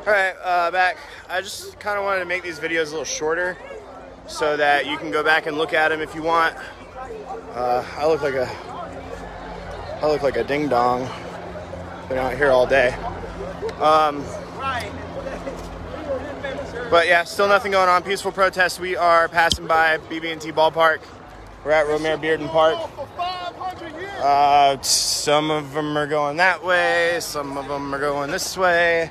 Alright, back. I just kind of wanted to make these videos a little shorter so that you can go back and look at them if you want. I look like a ding dong. Been out here all day. But yeah, still nothing going on. Peaceful protest. We are passing by BB&T Ballpark. We're at Romare Bearden Park. Some of them are going that way. Some of them are going this way.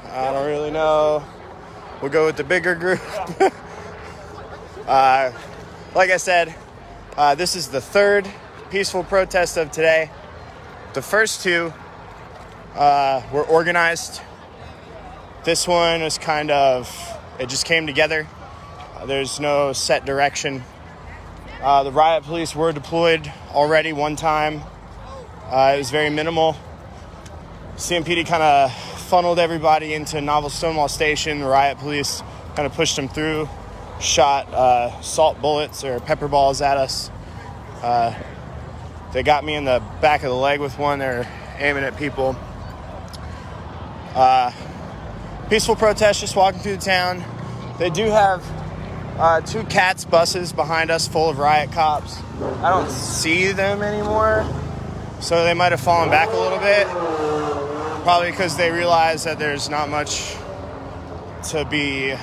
I don't really know. We'll go with the bigger group. Like I said, this is the third peaceful protest of today. The first two were organized. This one was kind of, it just came together. There's no set direction. The riot police were deployed already one time. It was very minimal. CMPD kind of funneled everybody into Novel Stonewall Station. The riot police kind of pushed them through, shot salt bullets or pepper balls at us. They got me in the back of the leg with one. They're aiming at people. Peaceful protest, just walking through the town. They do have two CATS buses behind us full of riot cops. I don't see them anymore, so they might have fallen back a little bit. Probably because they realize that there's not much to be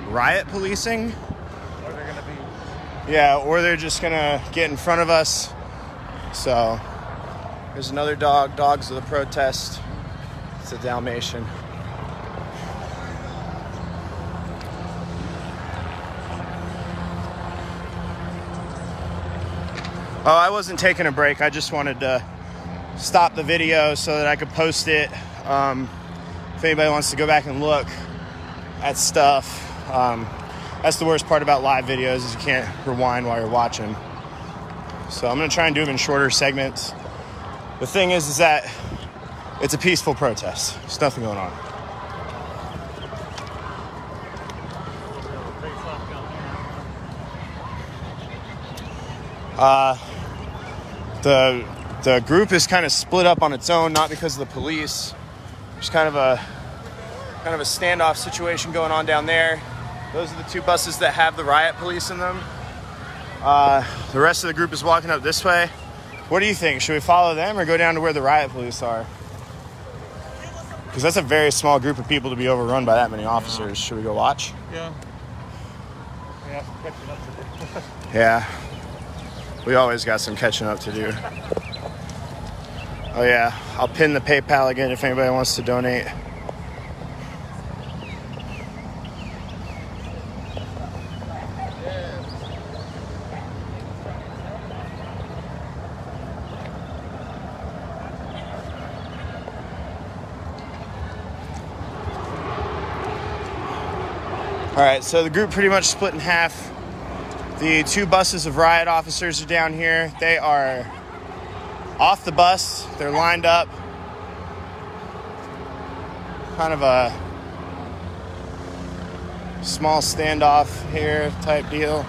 riot policing. Or they're gonna be. Yeah, or they're just gonna get in front of us. So there's another dog. Dogs of the protest. It's a Dalmatian. Oh, I wasn't taking a break. I just wanted to stop the video so that I could post it. If anybody wants to go back and look at stuff, that's the worst part about live videos is you can't rewind while you're watching. So I'm gonna try and do them in shorter segments. The thing is that it's a peaceful protest. There's nothing going on. The group is kind of split up on its own, not because of the police. There's kind of a standoff situation going on down there. Those are the two buses that have the riot police in them. The rest of the group is walking up this way. What do you think? Should we follow them or go down to where the riot police are? Because that's a very small group of people to be overrun by that many officers. Should we go watch? Yeah. Yeah, catching up to do. Yeah. We always got some catching up to do. Oh yeah, I'll pin the PayPal again if anybody wants to donate. All right, so the group pretty much split in half. The two buses of riot officers are down here. They are off the bus. They're lined up. Kind of a small standoff here type deal.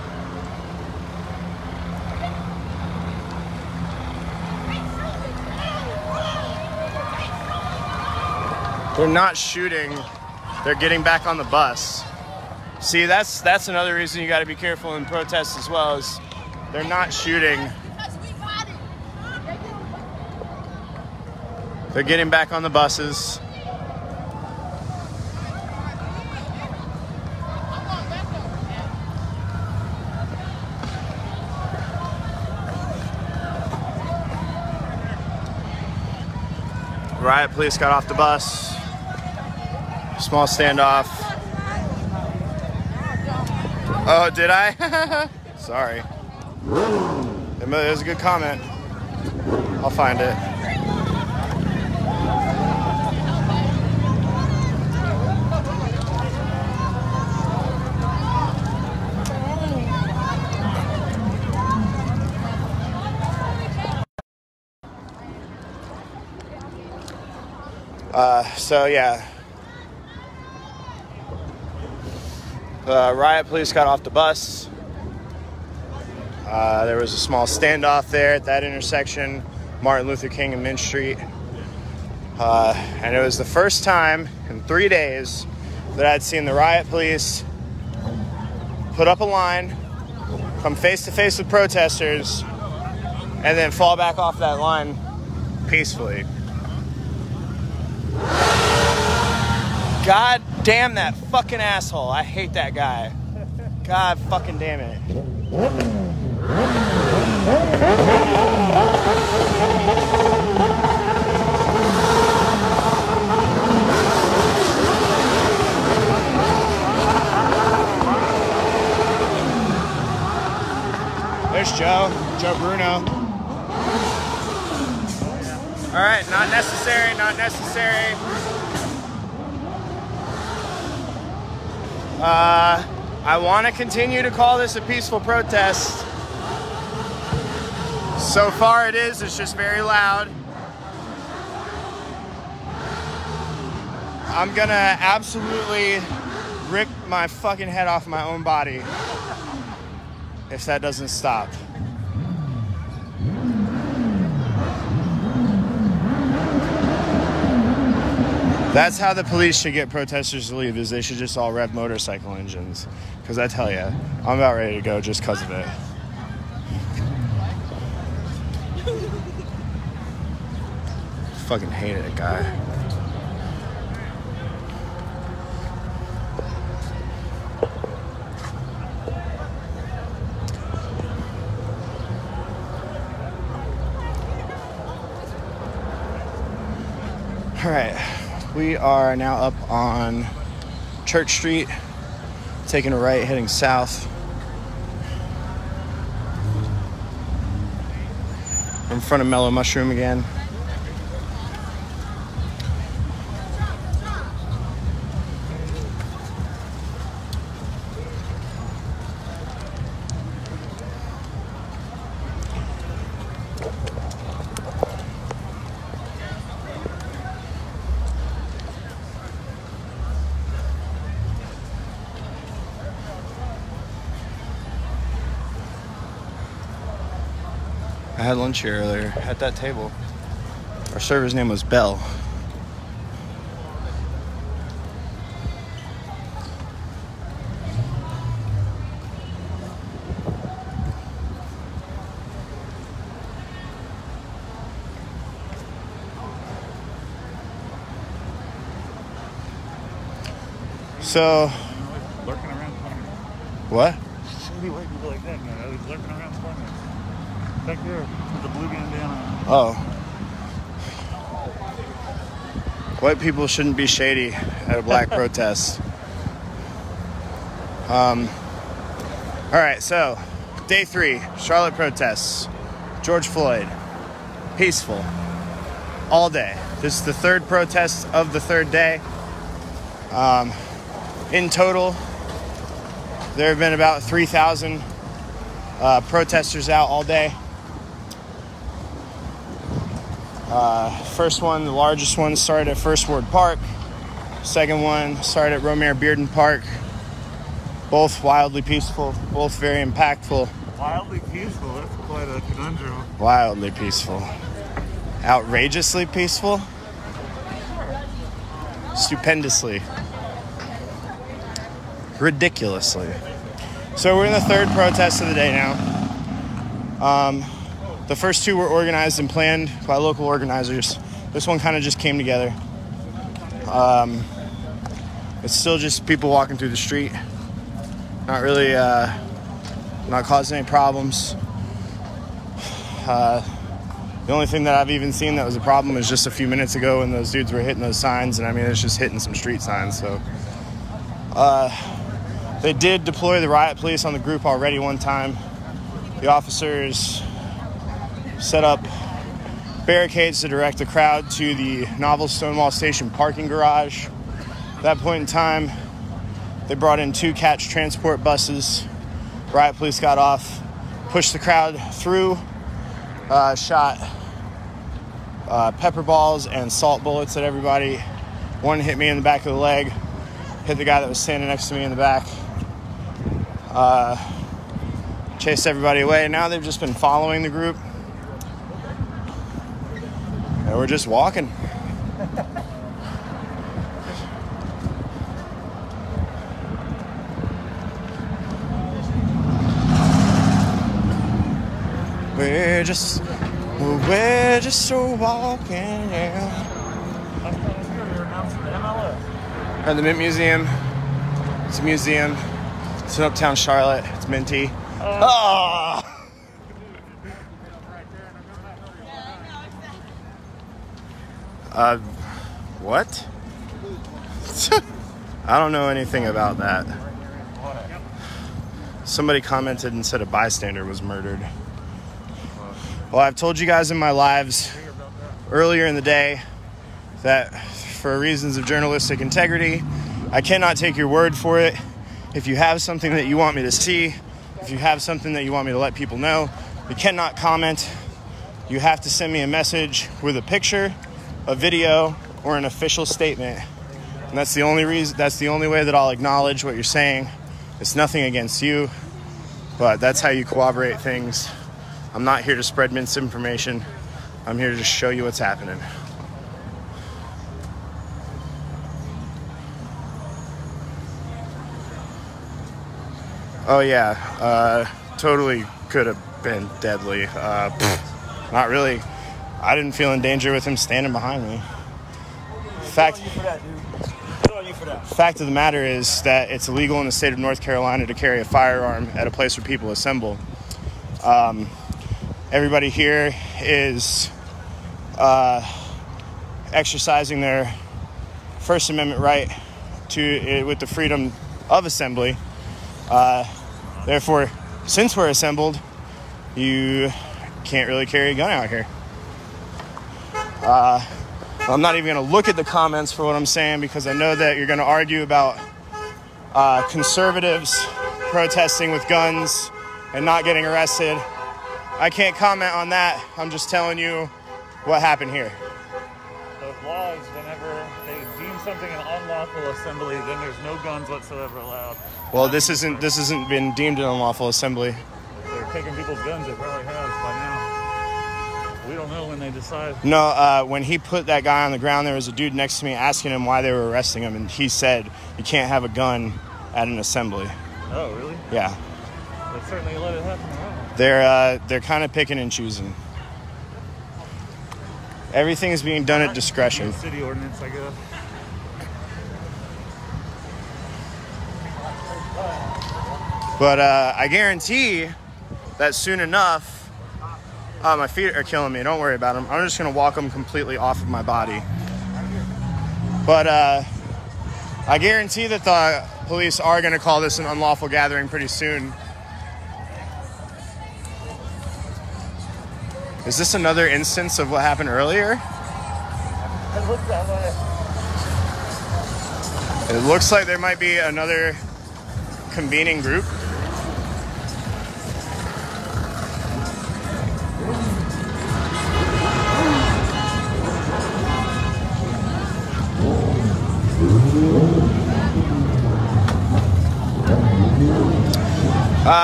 They're not shooting. They're getting back on the bus. See, that's another reason you got to be careful in protests as well, is they're not shooting. They're getting back on the buses. Riot police got off the bus. Small standoff. Oh, did I? Sorry. It was a good comment. I'll find it. So yeah. Riot police got off the bus. There was a small standoff there at that intersection, Martin Luther King and Mint Street. And it was the first time in 3 days that I'd seen the riot police put up a line, come face to face with protesters, and then fall back off that line peacefully. God damn that fucking asshole. I hate that guy. God fucking damn it. There's Joe Bruno. All right, not necessary, not necessary. I want to continue to call this a peaceful protest. So far it is, it's just very loud. I'm gonna absolutely rip my fucking head off my own body if that doesn't stop. That's how the police should get protesters to leave, is they should just all rev motorcycle engines. Because I tell you, I'm about ready to go just because of it. Fucking hate it, guy. All right. We are now up on Church Street, taking a right, heading south. We're in front of Mellow Mushroom again. I had lunch here earlier at that table. Our server's name was Bell. So, lurking around corners. What? So many white people like that, man. I was lurking around corners. Back there, with the blue bandana. Oh. White people shouldn't be shady at a black protest. All right, so day 3, Charlotte protests. George Floyd, peaceful, all day. This is the 3rd protest of the 3rd day. In total, there have been about 3,000 protesters out all day. First one, the largest one, started at First Ward Park. Second one started at Romare Bearden Park. Both wildly peaceful, both very impactful. Wildly peaceful, that's quite a conundrum. Wildly peaceful. Outrageously peaceful. Stupendously. Ridiculously. So we're in the 3rd protest of the day now. The first 2 were organized and planned by local organizers. This one kind of just came together. It's still just people walking through the street. Not really, not causing any problems. The only thing that I've even seen that was a problem was just a few minutes ago when those dudes were hitting those signs. And I mean, it's just hitting some street signs. So they did deploy the riot police on the group already one time. The officers set up barricades to direct the crowd to the Novel Stonewall Station parking garage. At that point in time, they brought in 2 catch transport buses. Riot police got off, pushed the crowd through, shot pepper balls and salt bullets at everybody. One hit me in the back of the leg, hit the guy that was standing next to me in the back. Chased everybody away. Now they've just been following the group. And we're just walking. we're just walking, yeah. At the Mint Museum. It's a museum. It's in Uptown Charlotte. It's minty. What? I don't know anything about that. Somebody commented and said a bystander was murdered. Well, I've told you guys in my lives earlier in the day that for reasons of journalistic integrity, I cannot take your word for it. If you have something that you want me to see, if you have something that you want me to let people know, you cannot comment. You have to send me a message with a picture, a video, or an official statement. And that's the only reason, that's the only way that I'll acknowledge what you're saying. It's nothing against you, but that's how you corroborate things. I'm not here to spread misinformation. I'm here to just show you what's happening. Oh yeah, totally could have been deadly. Not really. I didn't feel in danger with him standing behind me. Fact of the matter is that it's illegal in the state of North Carolina to carry a firearm at a place where people assemble. Everybody here is exercising their First Amendment right with the freedom of assembly. Therefore, since we're assembled, you can't really carry a gun out here. I'm not even going to look at the comments for what I'm saying because I know that you're going to argue about conservatives protesting with guns and not getting arrested. I can't comment on that. I'm just telling you what happened here. Those laws, whenever they deem something an unlawful assembly, then there's no guns whatsoever allowed. Well, this isn't been deemed an unlawful assembly. If they're taking people's guns, it probably has by now. We don't know when they decide. No, when he put that guy on the ground, there was a dude next to me asking him why they were arresting him, and he said you can't have a gun at an assembly. Oh, really? Yeah. They certainly let it happen. They're kind of picking and choosing. Everything is being done at discretion. City ordinance, I guess. But I guarantee that soon enough, my feet are killing me. Don't worry about them. I'm just going to walk them completely off of my body. But I guarantee that the police are going to call this an unlawful gathering pretty soon. Is this another instance of what happened earlier? It looks that way. It looks like there might be another convening group.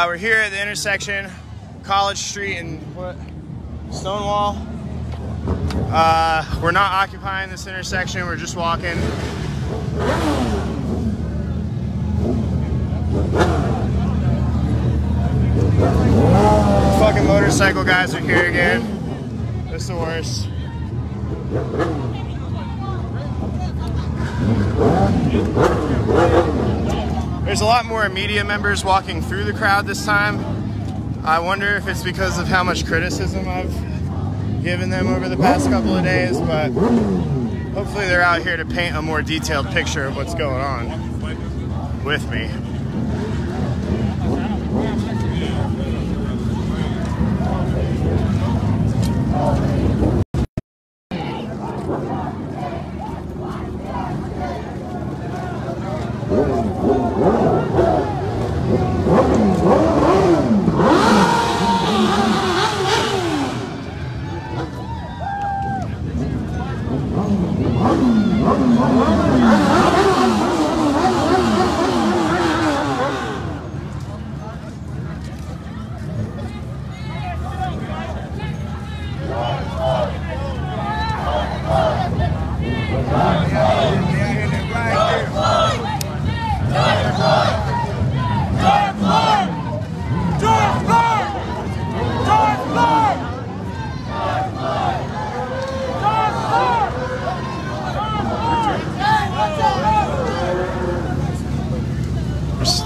We're here at the intersection, College Street and Stonewall. We're not occupying this intersection, we're just walking. Fucking motorcycle guys are here again. This is the worst. There's a lot more media members walking through the crowd this time. I wonder if it's because of how much criticism I've given them over the past couple of days, but hopefully they're out here to paint a more detailed picture of what's going on with me.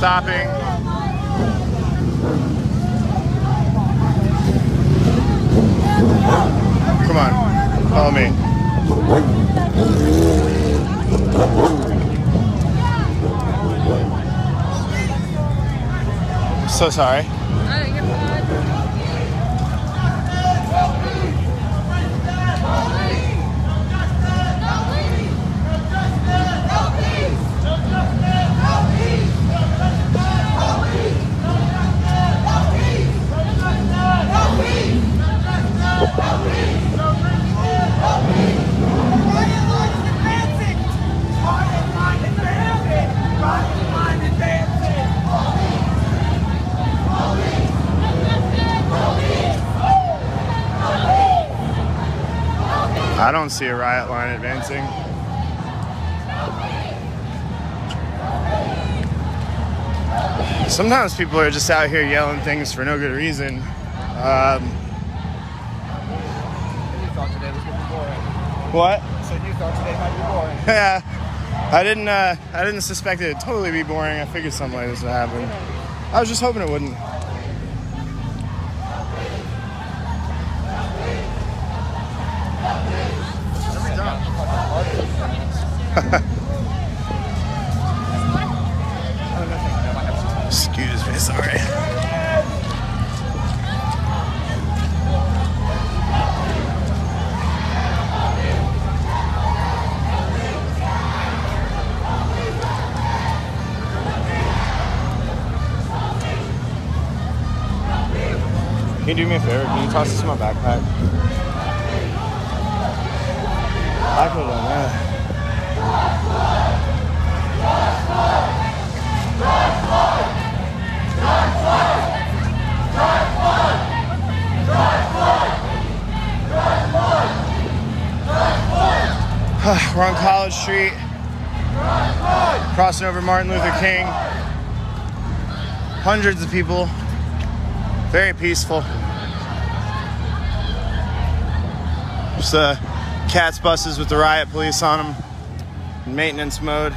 stopping. Come on, follow me. So sorry. I don't see a riot line advancing. Sometimes people are just out here yelling things for no good reason. You thought today was going to be boring. What? So you thought today might be boring. Yeah, I didn't suspect it would totally be boring. I figured something like this would happen. I was just hoping it wouldn't. Excuse me, sorry. Can you do me a favor? Can you toss this in my backpack? I could have done that. We're on College Street, crossing over Martin Luther King. Hundreds of people, very peaceful. Just CATS buses with the riot police on them, in maintenance mode.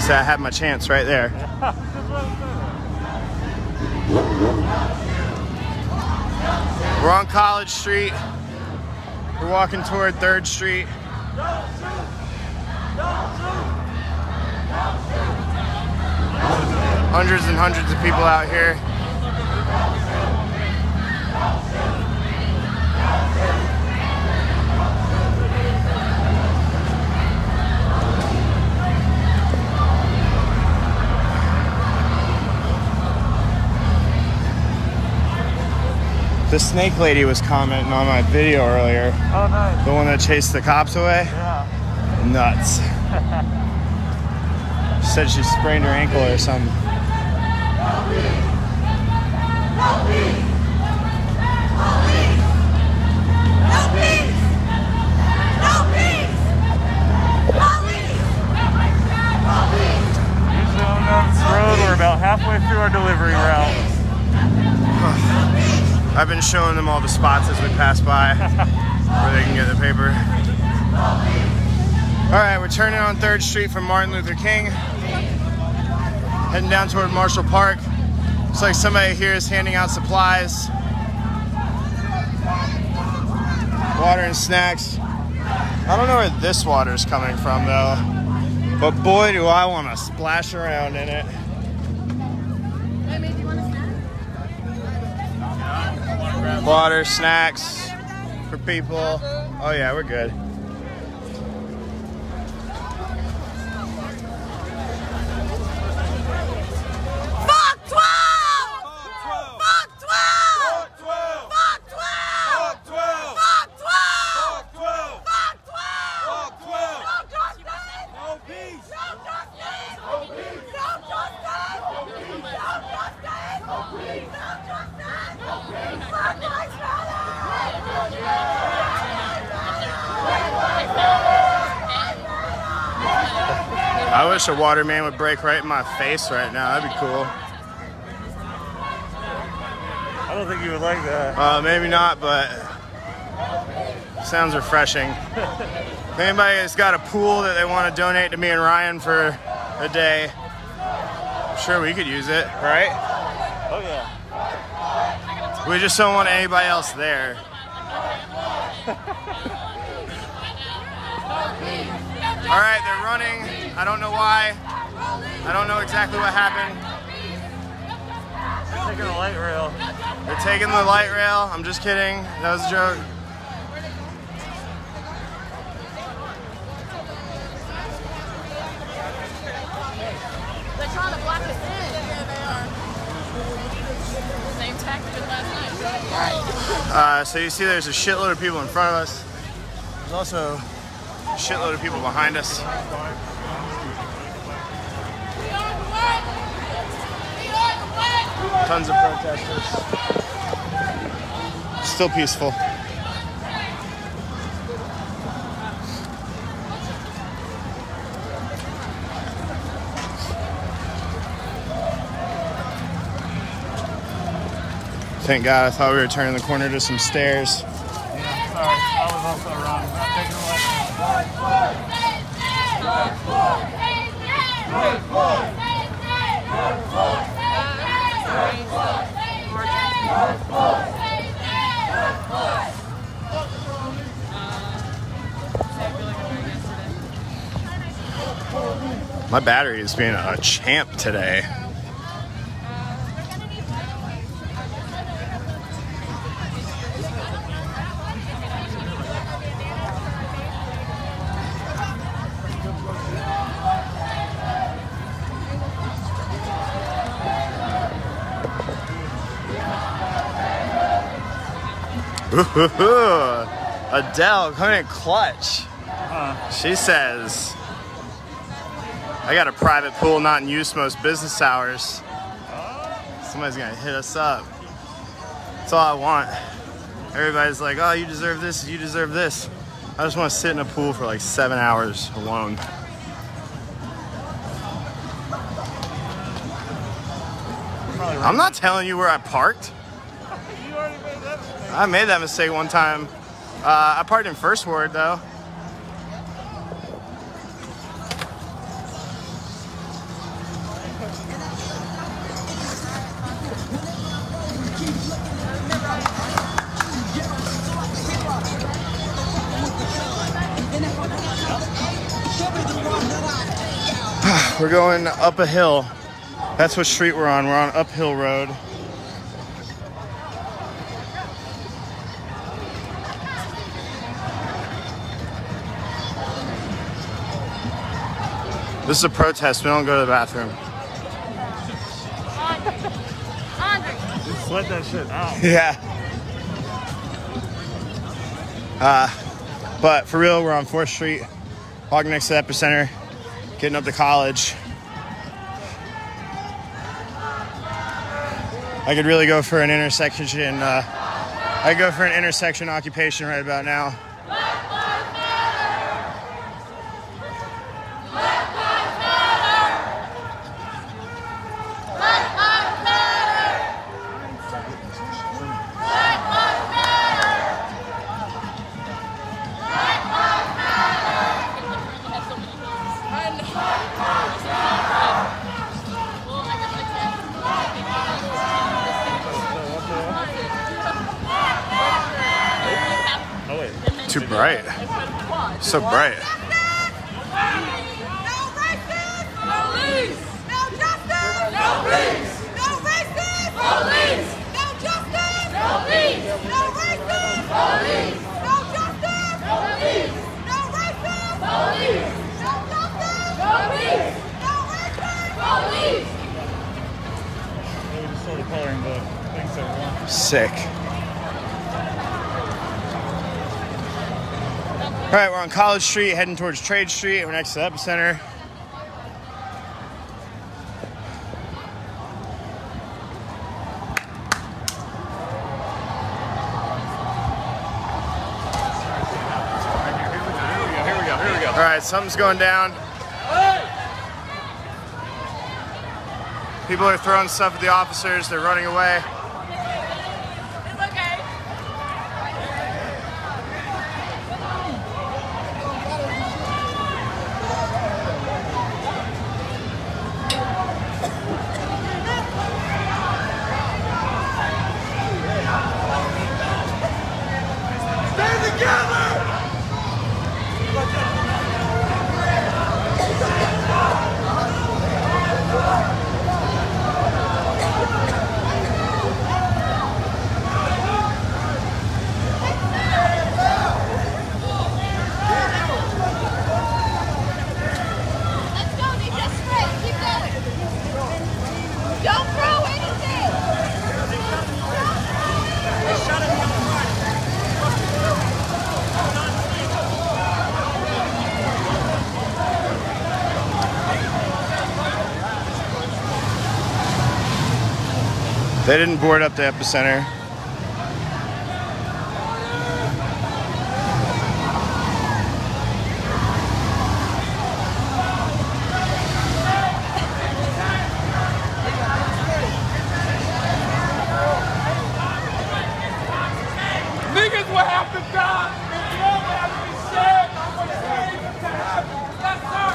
So I had my chance right there. We're on College Street. We're walking toward 3rd Street. Hundreds and hundreds of people out here. The snake lady was commenting on my video earlier. Oh, nice. The one that chased the cops away. Yeah. Nuts. She said she sprained her ankle or something. Usually on this road, we're about halfway through our delivery route. I've been showing them all the spots as we pass by where they can get the paper. All right, we're turning on 3rd Street from Martin Luther King, heading down toward Marshall Park. Looks like somebody here is handing out supplies, water and snacks. I don't know where this water is coming from though, but boy do I want to splash around in it. Water, snacks for people. Oh yeah, we're good. Fuck 12! Fuck 12! Fuck 12! Fuck 12! Fuck 12! Fuck 12! Fuck 12! Fuck 12! No justice! No peace! No justice! No peace! No justice! No peace! No justice! No peace! No justice! No peace! Fuck my brother! I wish a waterman would break right in my face right now. That'd be cool. I don't think you would like that. Maybe not, but sounds refreshing. If anybody has got a pool that they want to donate to me and Ryan for a day, I'm sure we could use it, right? Oh yeah. We just don't want anybody else there. All right, they're running. I don't know why. I don't know exactly what happened. They're taking the light rail. They're taking the light rail. I'm just kidding. That was a joke. They're trying to block us in. Yeah, they are. Same tactic as last night. So you see there's a shitload of people in front of us. There's also a shitload of people behind us. Tons of protesters. Still peaceful. Thank God, I thought we were turning the corner to some stairs. Yeah, sorry. I was also wrong. Not taking the light rail. My battery is being a champ today. Ooh, Adele coming in clutch. She says, I got a private pool not in use most business hours. Somebody's gonna hit us up. That's all I want. Everybody's like, oh, you deserve this, you deserve this. I just want to sit in a pool for like 7 hours alone. I'm not telling you where I parked. You already made that mistake. I made that mistake one time. I parked in First Ward though. We're going up a hill. That's what street we're on. We're on Uphill Road. This is a protest. We don't go to the bathroom. Just sweat that shit out. Yeah. But for real, we're on 4th Street, walking next to the Epicenter, getting up to college. I could really go for an intersection. I go for an intersection occupation right about now. Too bright. So bright. No racist! Police! No justice! No peace! No racist! Police! No justice! No peace! No racist! Police! No justice! No peace! No racist! Police! No justice! No peace! No racist! Police! They were just sort of coloring the things that were on. Sick. All right, we're on College Street, heading towards Trade Street. We're next to the Epicenter. Here we go. All right, something's going down. People are throwing stuff at the officers. They're running away. They didn't board up the epicenter. Niggas will have to die. And you all have to be saved. I'm gonna save it to happen. Yes, sir.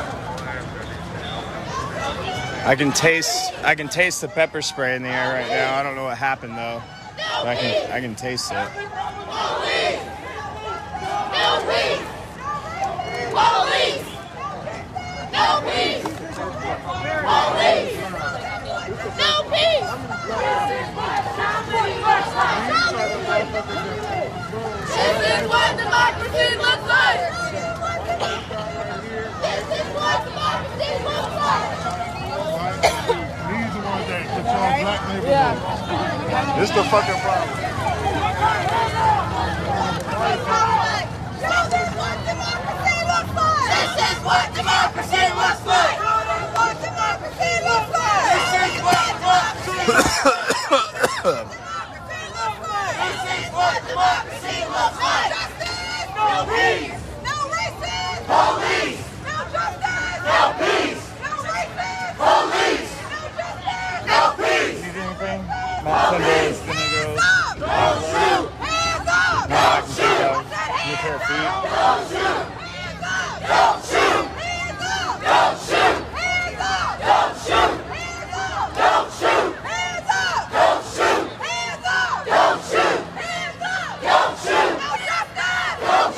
I can taste the pepper spray in the air right now. I don't know what happened though. But I can taste it. This is what democracy looks like. This is what democracy looks like. These are the ones that control black neighborhoods. This is the fucking problem. This is what democracy looks like. This is what democracy looks like. This is what democracy looks like. Democracy looks like. Justice. No peace. No racism. Police. No justice. No peace. No racism. Police. No justice. No peace. Need anything? Matt Tyndall is gonna go. Don't shoot. Hands up. No, I can take out your pair of feet. Don't shoot. Hands up. Don't shoot. Hands up. Don't shoot. Hands up. Don't shoot. Hands up. Don't shoot. Hands up. Don't shoot. Hands up. Don't shoot. Hands up. Don't shoot. No justice. Don't shoot.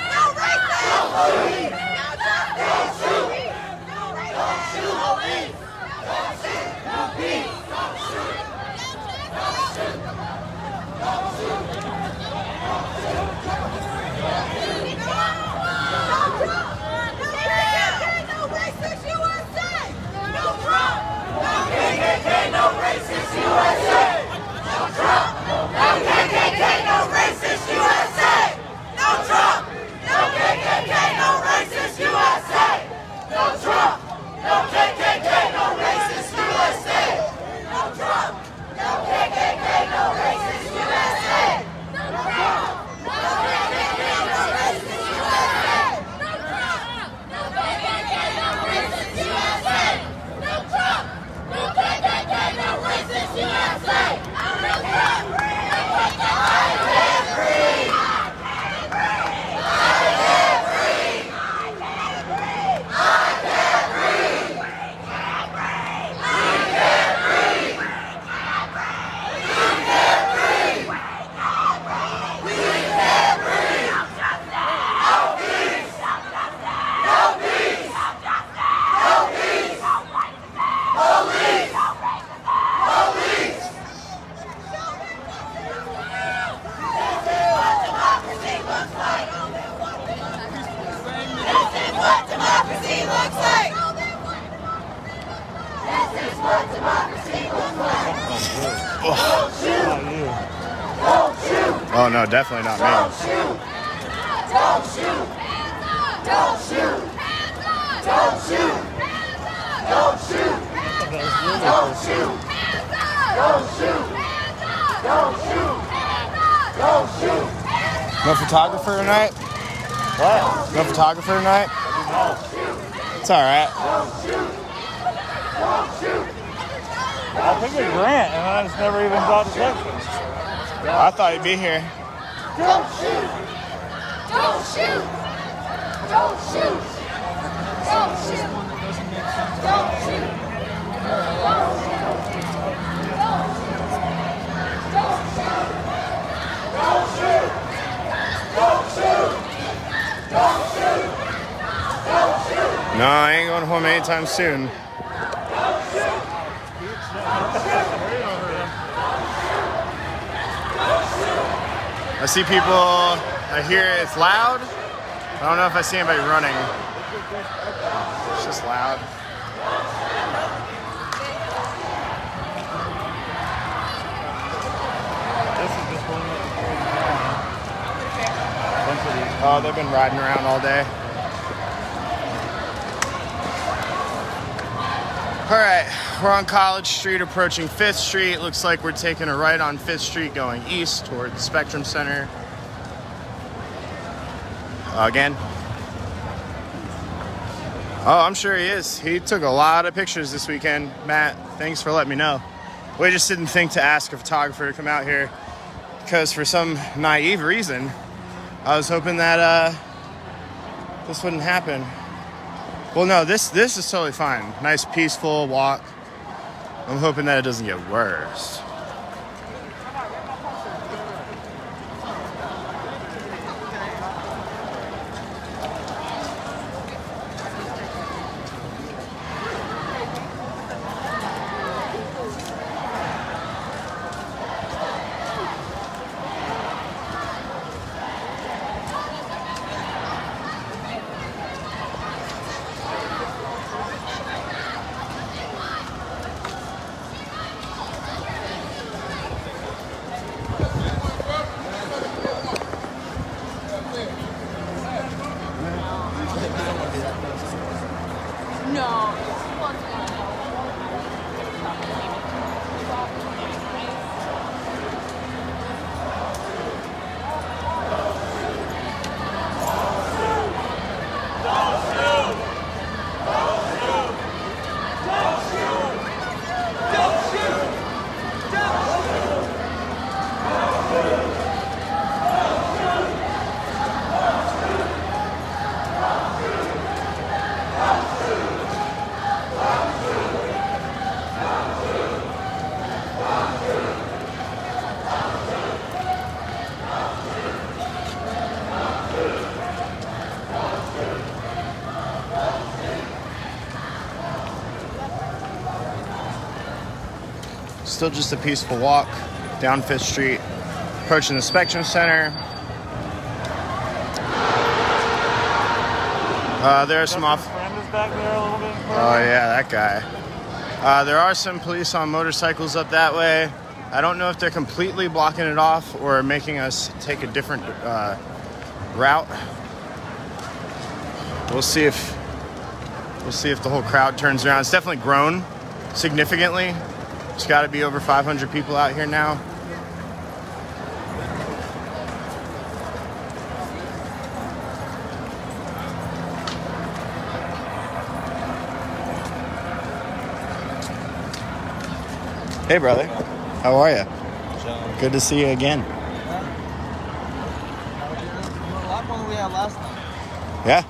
No racism. No justice. Don't shoot. No racism. No peace. Don't shoot. No peace. Don't shoot. Don't shoot. Don't shoot. No racist USA. No Trump. No KKK. No racist USA. No Trump. No KKK. No racist USA. No Trump. No KKK. No racist USA. No Trump. No KKK. No racist USA. No Trump. No KKK. No racist USA. No Trump. No KKK. No racist USA. No Trump. No KKK. No racist USA. No Trump. No KKK. No racist USA. No Trump. Oh no, definitely not me. Don't shoot! Don't shoot! Don't shoot! Don't shoot! Don't shoot! Don't shoot! Don't shoot! Don't shoot! Don't shoot! No photographer tonight? What? No photographer tonight? It's alright. I think a grant, and I just never even got to Texas. I thought you'd be here. Don't shoot! Don't shoot! Don't shoot! Don't shoot! Don't shoot! Don't shoot! Don't shoot! Don't shoot! Don't shoot! No, I ain't going home anytime soon. I see people, I hear it's loud. I don't know if I see anybody running. It's just loud. This is just one of the bunch of these. Oh, they've been riding around all day. All right. We're on College Street approaching 5th Street. Looks like we're taking a right on 5th Street going east toward the Spectrum Center. Again. Oh, I'm sure he is. He took a lot of pictures this weekend. Matt, thanks for letting me know. We just didn't think to ask a photographer to come out here because for some naive reason, I was hoping that this wouldn't happen. Well, no, this is totally fine. Nice, peaceful walk. I'm hoping that it doesn't get worse. Still just a peaceful walk down 5th Street, approaching the Spectrum Center. There are some off. Friend is back there a little bit. Oh yeah, that guy. There are some police on motorcycles up that way. I don't know if they're completely blocking it off or making us take a different route. We'll see if the whole crowd turns around. It's definitely grown significantly. There's got to be over 500 people out here now. Hey, brother. How are you? Good to see you again. A lot more than we had last time. Yeah.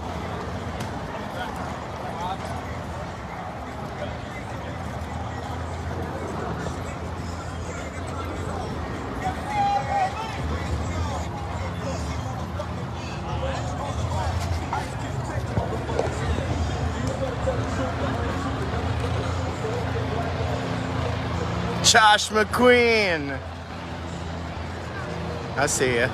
Josh McQueen. I see ya.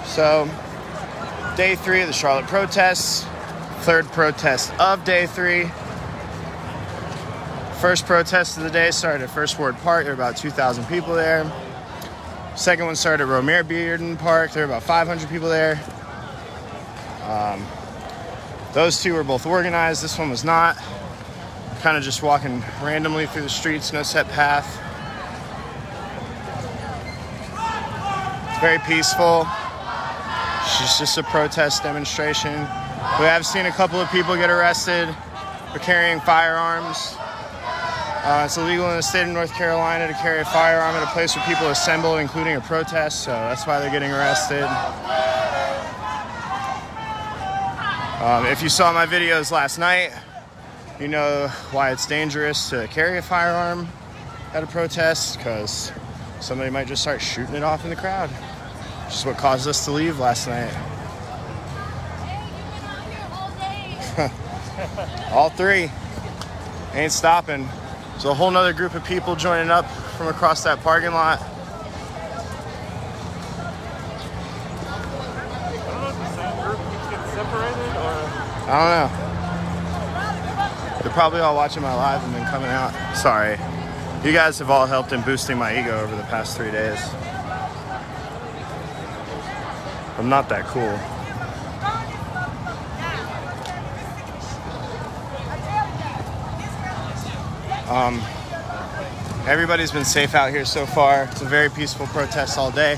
So, day 3 of the Charlotte protests. 3rd protest of day 3. First protest of the day started at First Ward Park. There were about 2,000 people there. Second one started at Romare Bearden Park. There were about 500 people there. Those two were both organized. This one was not. Kind of just walking randomly through the streets, no set path. Very peaceful. It's just a protest demonstration. We have seen a couple of people get arrested for carrying firearms. It's illegal in the state of North Carolina to carry a firearm at a place where people assemble, including a protest, so that's why they're getting arrested. If you saw my videos last night, you know why it's dangerous to carry a firearm at a protest, because somebody might just start shooting it off in the crowd, which is what caused us to leave last night. All 3. Ain't stopping. So a whole nother group of people joining up from across that parking lot. I don't know if the same group keeps getting separated or... I don't know. They're probably all watching my live and then coming out. Sorry. You guys have all helped in boosting my ego over the past 3 days. I'm not that cool. Everybody's been safe out here so far. It's a very peaceful protest all day.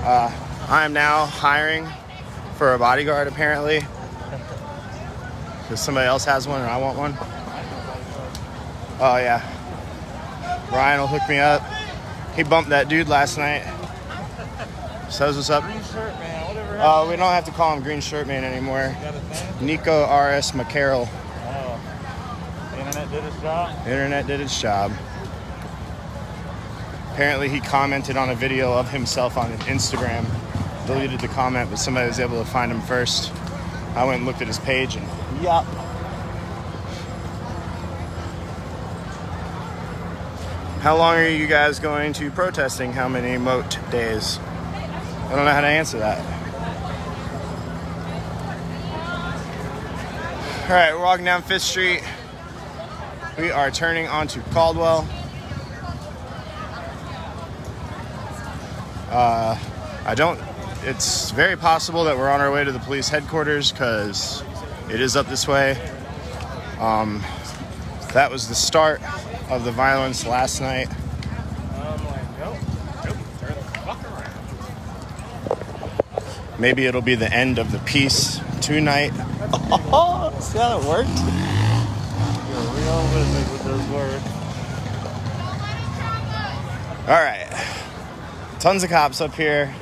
I am now hiring for a bodyguard apparently. Because somebody else has one and I want one. Oh yeah. Ryan will hook me up. He bumped that dude last night. Says what's up. Green shirt man, whatever happened. We don't have to call him Green Shirt Man anymore. Got his name? Nico R.S. McCarroll. Oh. The internet did its job? The internet did its job. Apparently he commented on a video of himself on Instagram. Deleted the comment, but somebody was able to find him first. I went and looked at his page and yup. How long are you guys going to protesting? How many moat days? I don't know how to answer that. All right, we're walking down 5th Street. We are turning onto Caldwell. It's very possible that we're on our way to the police headquarters because it is up this way. That was the start of the violence last night. Nope, turn the fuck around. Maybe it'll be the end of the peace tonight. Oh, see how it worked? You're a real wizard with those words. All right. Tons of cops up here.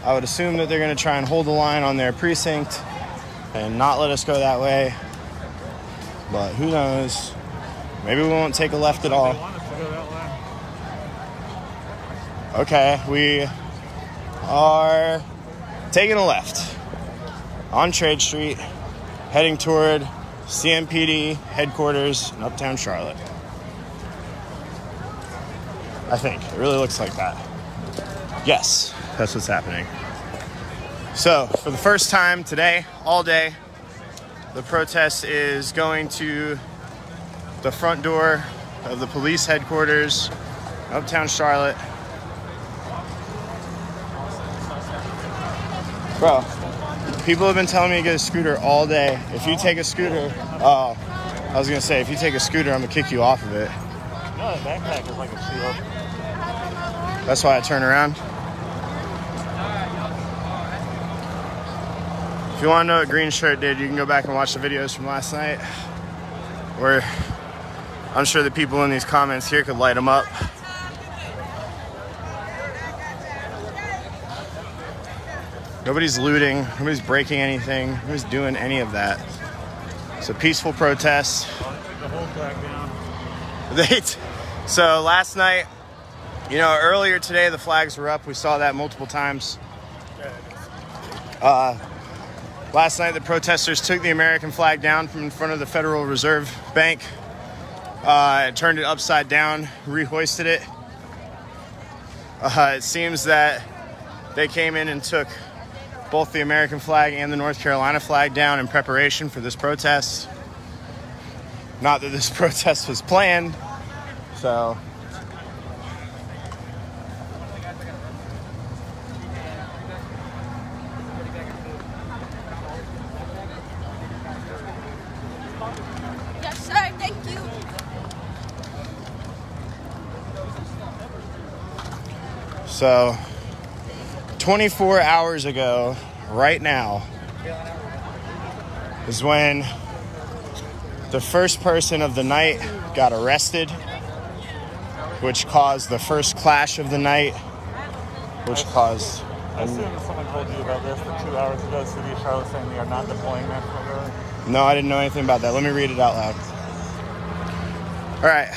I would assume that they're going to try and hold the line on their precinct and not let us go that way. But who knows? Maybe we won't take a left at all. They want us to go that way. Okay, we are taking a left on Trade Street, heading toward CMPD headquarters in Uptown Charlotte. I think. It really looks like that. Yes, that's what's happening. So, for the first time today, all day, the protest is going to the front door of the police headquarters, Uptown Charlotte. Bro, people have been telling me to get a scooter all day. If you take a scooter, I was gonna say, if you take a scooter, I'm gonna kick you off of it. No, the backpack is like a shield. That's why I turn around. If you want to know what Green Shirt did, you can go back and watch the videos from last night. Where I'm sure the people in these comments here could light them up. Nobody's looting, nobody's breaking anything, nobody's doing any of that. It's a peaceful protest. The whole flag down. So last night, you know, earlier today the flags were up. We saw that multiple times. Last night the protesters took the American flag down from in front of the Federal Reserve Bank, turned it upside down, rehoisted it. It seems that they came in and took both the American flag and the North Carolina flag down in preparation for this protest. Not that this protest was planned, so. Yes, sir. Thank you. So, 24 hours ago, right now, is when the first person of the night got arrested, which caused the first clash of the night, which caused... I assume someone told you about this 2 hours ago. City of Charlotte saying they are not deploying National Guard. No, I didn't know anything about that. Let me read it out loud. All right.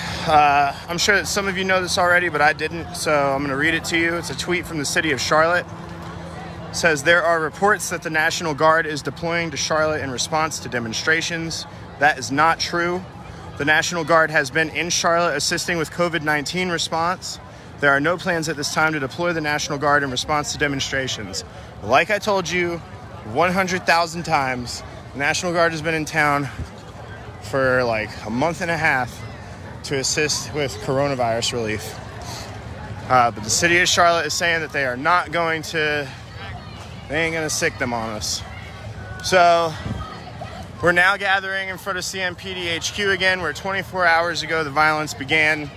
I'm sure that some of you know this already, but I didn't, so I'm going to read it to you. It's a tweet from the City of Charlotte. It says, there are reports that the National Guard is deploying to Charlotte in response to demonstrations. That is not true. The National Guard has been in Charlotte assisting with COVID-19 response. There are no plans at this time to deploy the National Guard in response to demonstrations. Like I told you 100,000 times, The National Guard has been in town for like a month and a half to assist with coronavirus relief. But the city of Charlotte is saying that they are not going to, they ain't gonna sick them on us. So we're now gathering in front of CMPD HQ again, where 24 hours ago the violence began.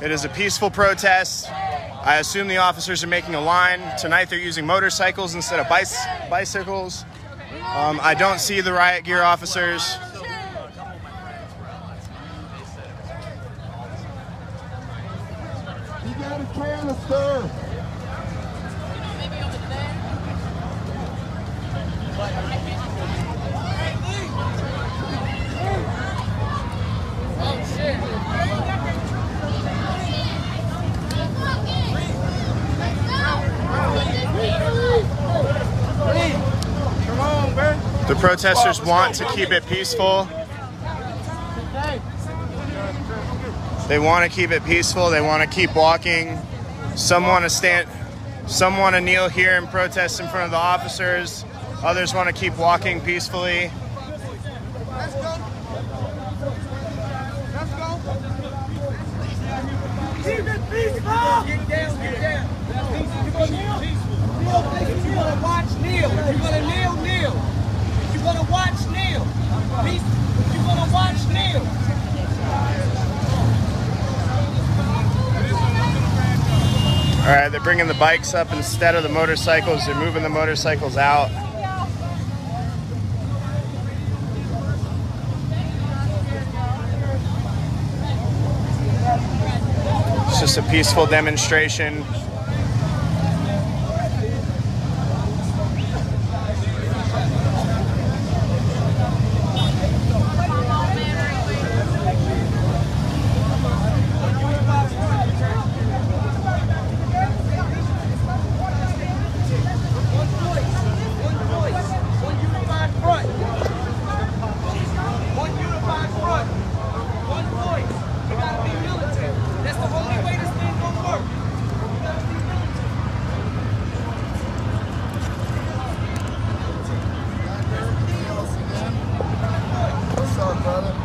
It is a peaceful protest. I assume the officers are making a line. Tonight they're using motorcycles instead of bicycles. I don't see the riot gear officers. You got a canister. The protesters want to keep it peaceful. They want to keep it peaceful. They want to keep walking. Some want to stand. Some want to kneel here and protest in front of the officers. Others want to keep walking peacefully. Let's go. Let's go. Keep it peaceful. Get down. Get down. You're going to watch kneel. You're going to kneel. You're going to watch kneel. You're going to watch kneel. All right, they're bringing the bikes up instead of the motorcycles. They're moving the motorcycles out. It's just a peaceful demonstration.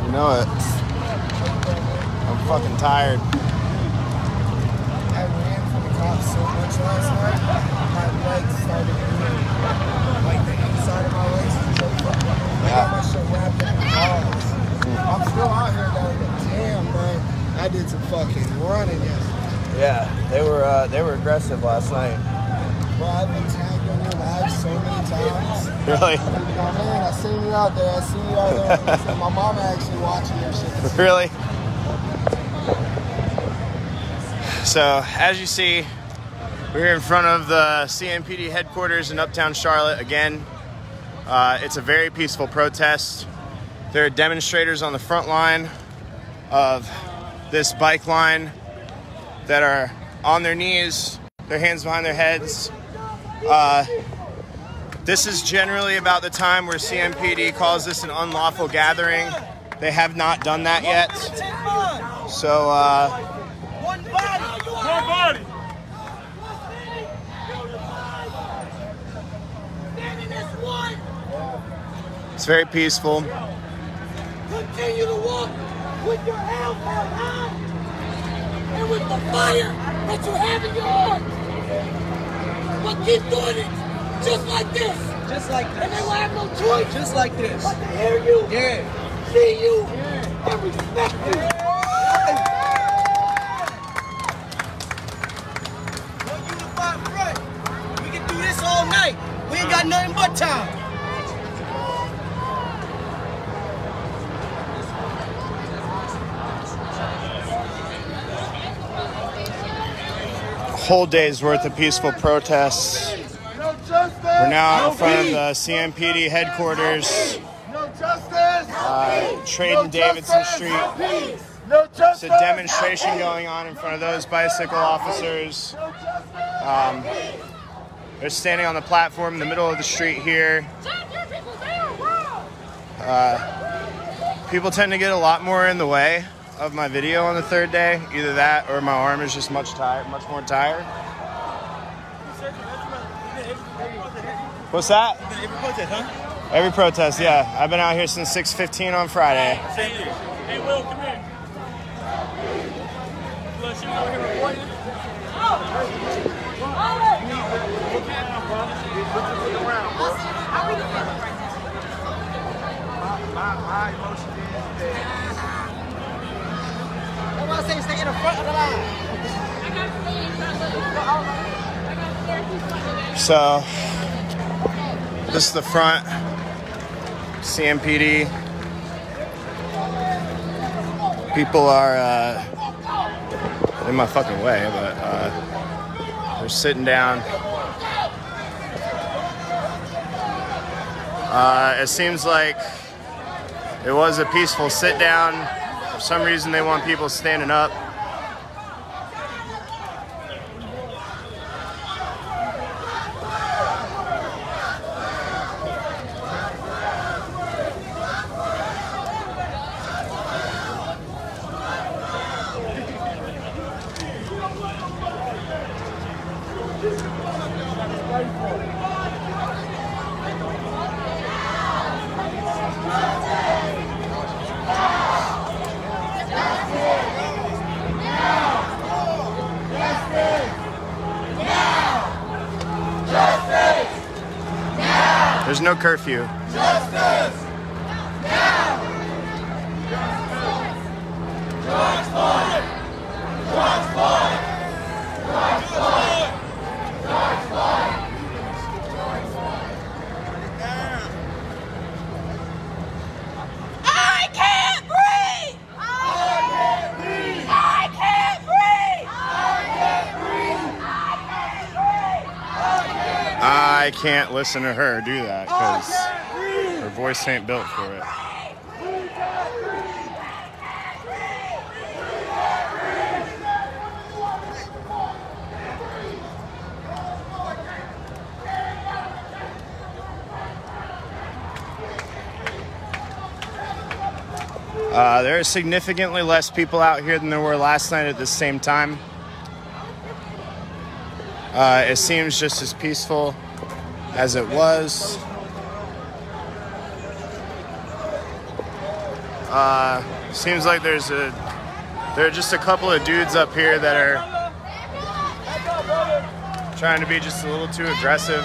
You know it. I'm fucking tired. I ran from the cops so much last night, my legs started moving. Like the inside of my legs. I got my shit wrapped in my arms. I'm still out here though, but damn, man. I did some fucking running yesterday. Yeah, they were aggressive last night. Bro, I've been tagged on your live so many times. Really? Man, I seen you out there. I seen you out there. My mom actually watching your shit. Really? So, as you see, we're in front of the CMPD headquarters in Uptown Charlotte again. It's a very peaceful protest. There are demonstrators on the front line of this bike line that are on their knees, their hands behind their heads. This is generally about the time where CMPD calls this an unlawful gathering. They have not done that yet. So, One body. it's very peaceful. Continue to walk with your hands high and with the fire that you have in your heart. But keep doing it just like this. Just like this. And they will have no choice Just like this. but to hear you, Yeah. see you, and respect you. One unified front. We can do this all night. We ain't got nothing but time. Whole day's worth of peaceful protests. No justice. We're now in front of the CMPD headquarters, No justice. Trade and Davidson Street. No justice. There's a demonstration going on in front of those bicycle officers. They're standing on the platform in the middle of the street here. People tend to get a lot more in the way of my video on the third day. Either that or my arm is just much more tired. What's that? Every protest, huh? Every protest, yeah. I've been out here since 6:15 on Friday. Same here. Hey, Will, come here. You want to shoot me over here recording? My emotion is that I want to say stay in the front of the line. So, this is the front. CMPD. People are in my fucking way, but they're sitting down. It seems like it was a peaceful sit down. For some reason, they want people standing up. There's no curfew. Justice! Now! George Floyd! George Floyd! George Floyd! George Floyd! I can't breathe! I can't breathe! I can't breathe! I can't breathe! I can't listen to her do that because her voice ain't built for it. There are significantly less people out here than there were last night at the same time. It seems just as peaceful as it was. Seems like there are just a couple of dudes up here that are trying to be just a little too aggressive.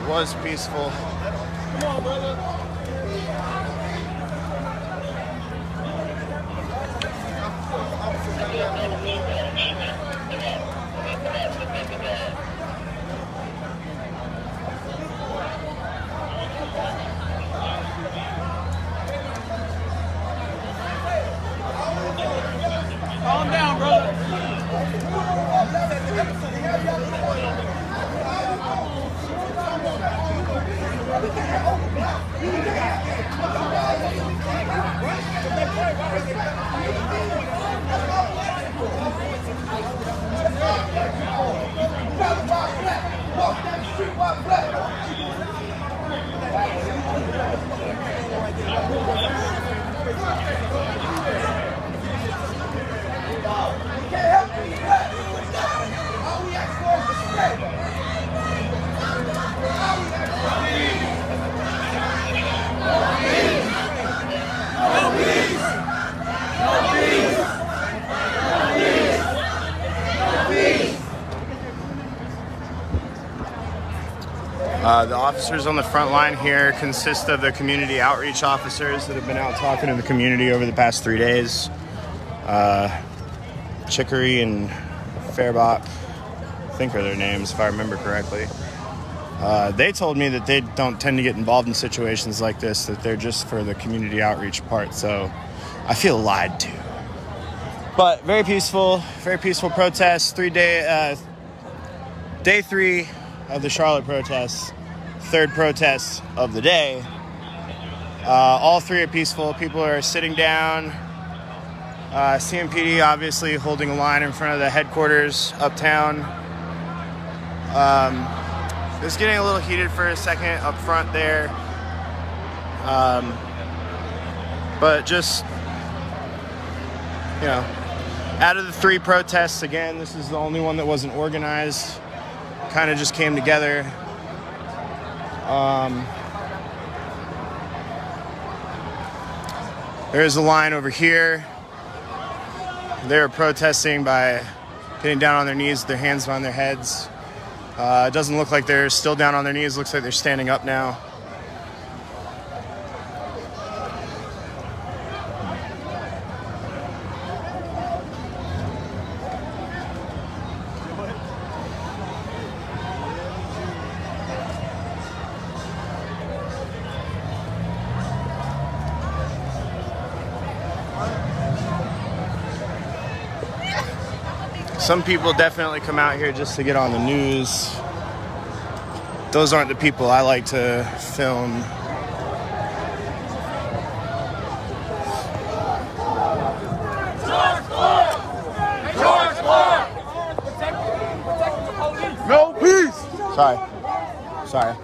It was peaceful. Come on, brother. Calm down, brother. The officers on the front line here consist of the community outreach officers that have been out talking to the community over the past 3 days. Chicory and Fairbach, I think are their names, if I remember correctly. They told me that they don't tend to get involved in situations like this, that they're just for the community outreach part, so I feel lied to. But very peaceful protest. Day 3 of the Charlotte protests, third protest of the day. All three are peaceful. People are sitting down. CMPD obviously holding a line in front of the headquarters uptown. It was getting a little heated for a second up front there. But just, you know, out of the three protests, again, this is the only one that wasn't organized. kind of just came together. There's a line over here. They were protesting by getting down on their knees with their hands behind their heads. It doesn't look like they're still down on their knees. It looks like they're standing up now. Some people definitely come out here just to get on the news. Those aren't the people I like to film. George Floyd! Protecting the police! No peace! Sorry.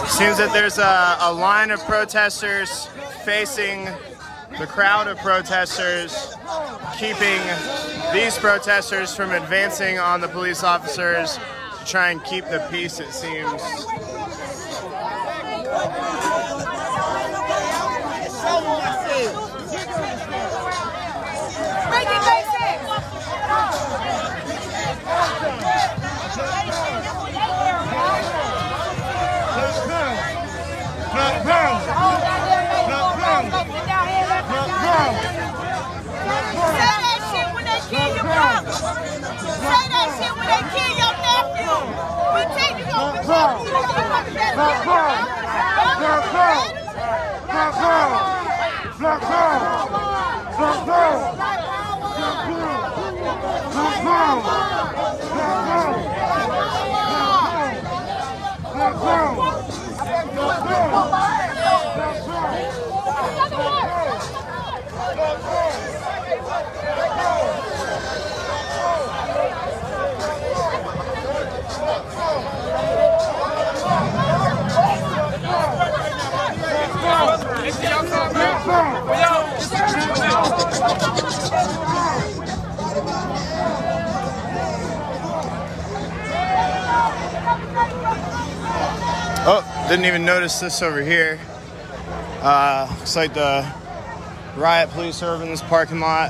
Seems that there's a line of protesters facing the crowd of protesters, keeping these protesters from advancing on the police officers to try and keep the peace, it seems. Oh, didn't even notice this over here. Looks like the riot police are over in this parking lot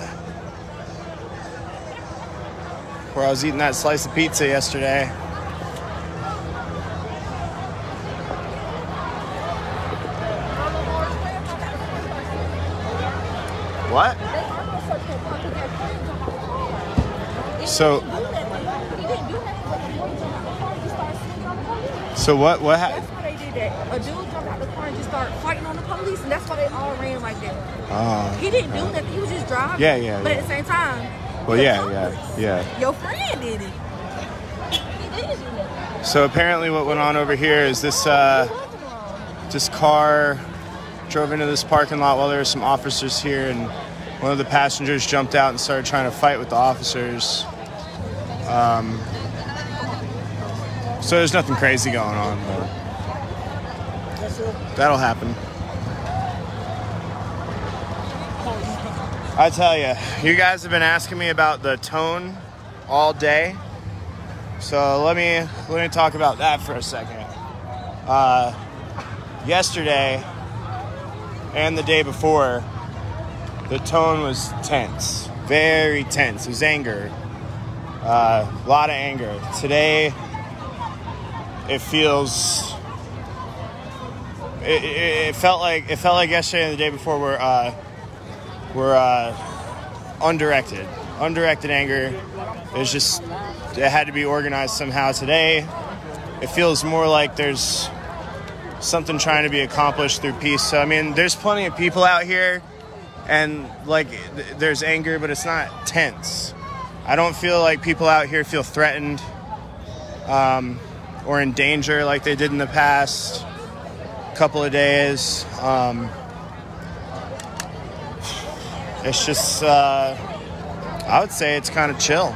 where I was eating that slice of pizza yesterday. What? So what happened? That's why they did that. A dude jumped out the car and just started fighting on the police, and that's why they all ran like that. He didn't do nothing. He was just driving. Yeah. But at the same time, well, yeah. Your friend did it. He did do that. So apparently, what went on over here is this car drove into this parking lot while there were some officers here, and one of the passengers jumped out and started trying to fight with the officers. So there's nothing crazy going on, but that'll happen. I tell you, you guys have been asking me about the tone all day, so let me talk about that for a second. Yesterday and the day before, the tone was tense, very tense. It was anger, a lot of anger. Today, it feels. It felt like yesterday and the day before were were undirected anger. It had to be organized somehow today. It feels more like there's something trying to be accomplished through peace. So I mean, there's plenty of people out here, and like there's anger, but it's not tense. I don't feel like people out here feel threatened or in danger like they did in the past couple of days. It's just, I would say it's kind of chill.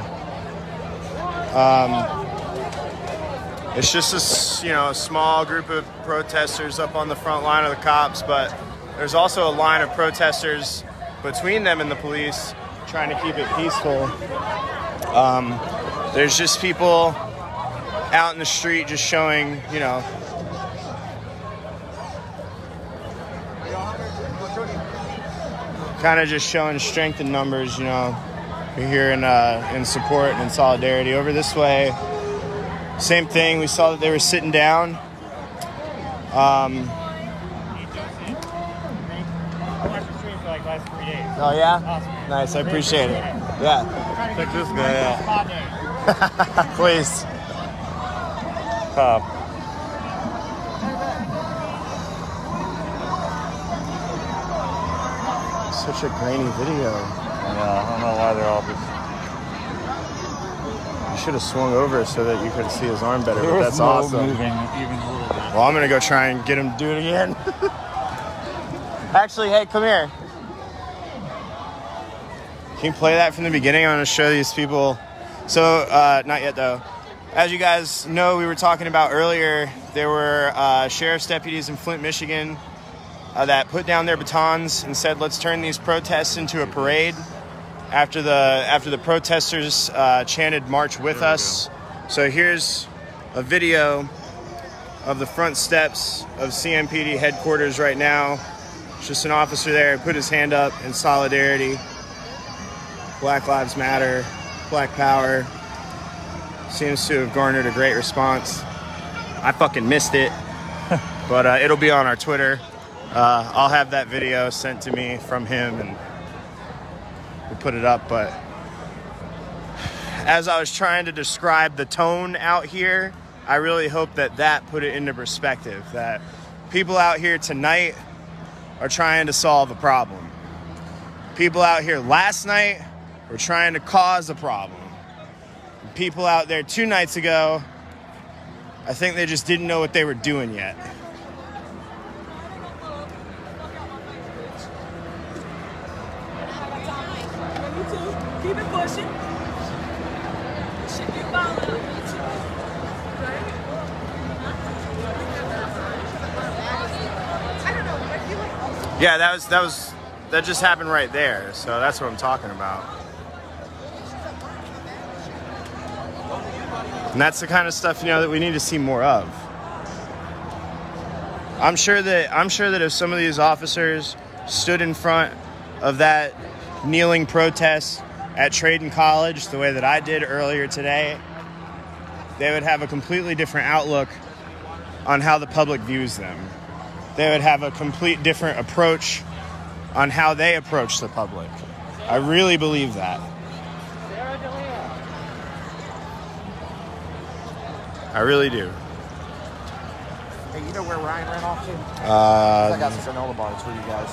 It's just a small group of protesters up on the front line of the cops, but there's also a line of protesters between them and the police trying to keep it peaceful. There's just people out in the street just showing, kind of just showing strength in numbers, We're here in support and in solidarity. Over this way, same thing. We saw that they were sitting down. I watched the stream for like last 3 days. Oh yeah? Awesome. Nice, I appreciate it. Yeah. Check this guy out. Please. Such a grainy video. Yeah, I don't know why they're all just... You should have swung over so that you could see his arm better, There but was that's no awesome. moving even a little bit. Well, I'm gonna go try and get him to do it again. Actually, hey, come here. Can you play that from the beginning? I want to show these people. So, not yet though. As you guys know, we were talking about earlier, there were sheriff's deputies in Flint, Michigan that put down their batons and said, let's turn these protests into a parade after the protesters chanted March With Us. So here's a video of the front steps of CMPD headquarters right now. It's just an officer there, put his hand up in solidarity. Black Lives Matter, Black Power. Seems to have garnered a great response. I fucking missed it, but it'll be on our Twitter. I'll have that video sent to me from him and we'll put it up. But as I was trying to describe the tone out here, I really hope that put it into perspective, that people out here tonight are trying to solve a problem. People out here last night were trying to cause a problem. People out there 2 nights ago, I think they just didn't know what they were doing yet. Keep it pushing. Should get followed. Yeah, that just happened right there. So that's what I'm talking about. And that's the kind of stuff, that we need to see more of. I'm sure that if some of these officers stood in front of that kneeling protest at Trayton College the way that I did earlier today, they would have a completely different outlook on how the public views them. They would have a complete different approach on how they approach the public. I really believe that. I really do. Hey, you know where Ryan ran off to? I got some granola bars for you guys.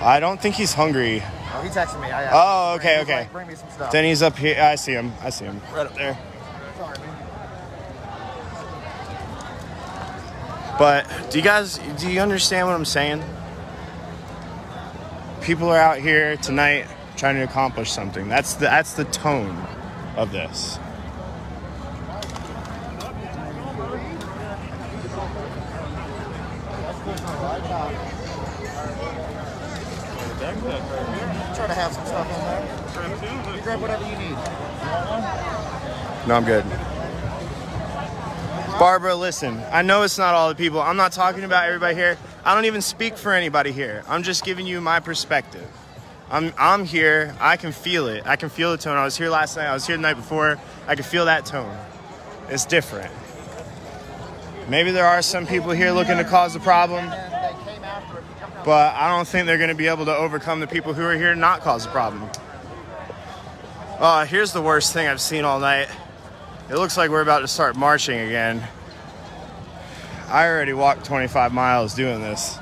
I don't think he's hungry. Oh, he texted me. I Oh, asked him. okay, He's okay. like, bring me some stuff. Then he's up here. I see him. Right up there. Sorry, man. But do you understand what I'm saying? People are out here tonight trying to accomplish something. That's the tone of this. Try to have some stuff in there. You grab whatever you need. No, I'm good. Barbara, listen, I know it's not all the people. I'm not talking about everybody here. I don't even speak for anybody here. I'm just giving you my perspective. I'm here. I can feel it. I can feel the tone. I was here last night. I was here the night before. I can feel that tone. It's different. Maybe there are some people here looking to cause a problem. And they came after him. He jumped but I don't think they're going to be able to overcome the people who are here to not cause a problem. Here's the worst thing I've seen all night. It looks like we're about to start marching again. I already walked 25 miles doing this.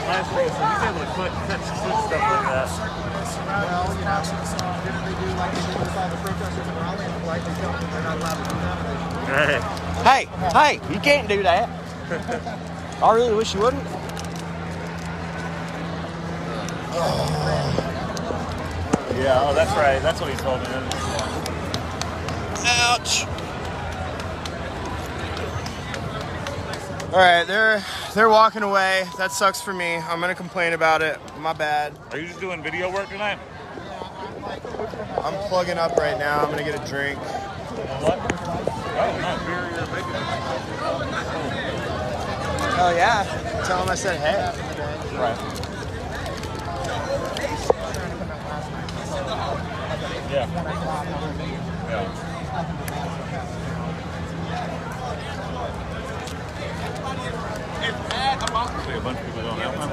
Last race, so he's able to catch stuff like that. Well, you know, didn't they do like they did with all the protesters in Raleigh and politely tell them they're not allowed to do that? Hey, you can't do that. I really wish you wouldn't. Yeah, oh, that's right. That's what he told me. Ouch. All right, they're walking away. That sucks for me. I'm gonna complain about it. My bad. Are you just doing video work tonight? I'm plugging up right now. I'm gonna get a drink. What? Oh, no, beer you're making. Oh yeah. Tell them I said hey. Right. Yeah. Yeah. A bunch of people don't have one.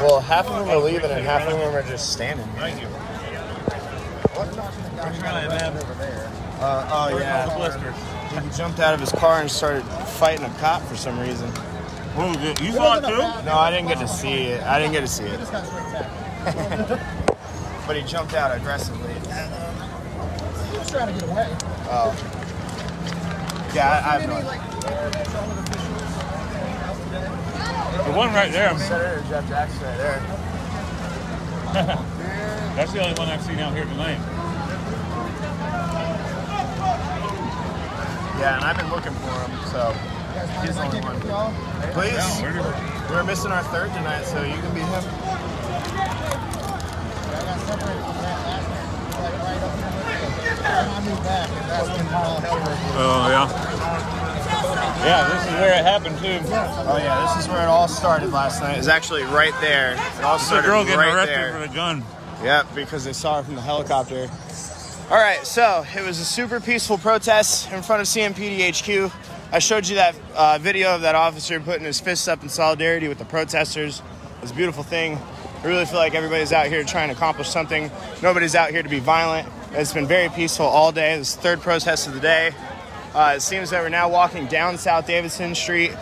Well, half of them are leaving and half of them are just standing. Thank you. What trying to have over there? Oh yeah. The blisters. He jumped out of his car and started fighting a cop for some reason. Oh, you saw it too? No, I didn't get to see it. But he jumped out aggressively. He was trying to get away. Oh. Yeah, I have no idea. The one right there. Senator Jeff Jackson right there. That's the only one I've seen out here tonight. Yeah, and I've been looking for him, so he's the only one. Please. We're missing our third tonight, so you can be him. Oh, yeah. Yeah, this is where it happened, too. Oh, yeah, this is where it all started last night. It's actually right there. It all It's a started girl getting right arrested there. for the gun. Yep, because they saw her from the helicopter. All right, so it was a super peaceful protest in front of CMPD HQ. I showed you that video of that officer putting his fists up in solidarity with the protesters. It was a beautiful thing. I really feel like everybody's out here trying to accomplish something. Nobody's out here to be violent. It's been very peaceful all day. This is the third protest of the day. It seems that we're now walking down South Davidson Street,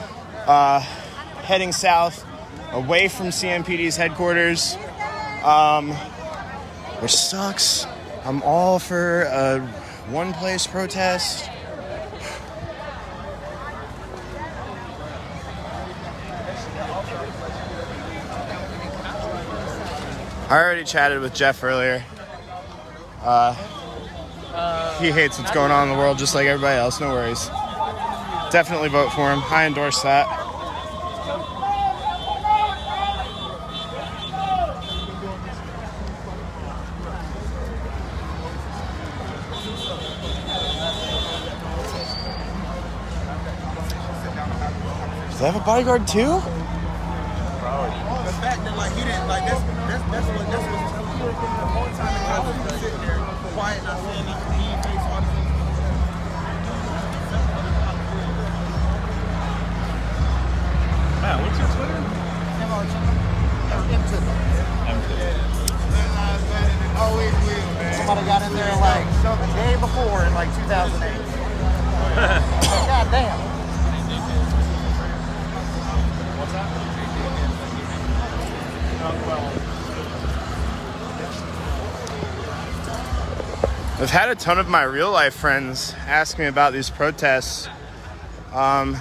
heading south, away from CMPD's headquarters, which sucks. I'm all for a one-place protest. I already chatted with Jeff earlier. He hates what's going on in the world just like everybody else. No worries. Definitely vote for him. I endorse that. Does they have a bodyguard too? The fact that like he didn't like that's what the whole time the guy was just sitting there quiet, not saying nothing. He face all these things. Matt, what's your Twitter? Always will, man. Somebody got in there like the day before in like 2008. God damn. What's that? I've had a ton of my real life friends ask me about these protests. I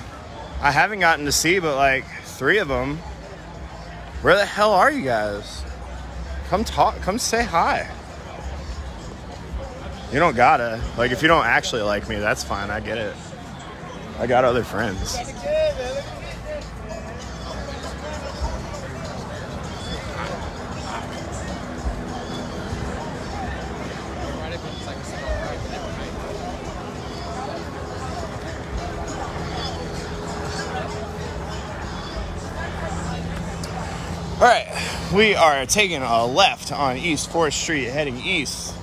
haven't gotten to see but like 3 of them. Where the hell are you guys? Come say hi. You don't gotta. Like, if you don't actually like me, that's fine. I get it. I got other friends. All right, we are taking a left on East 4th Street, heading east.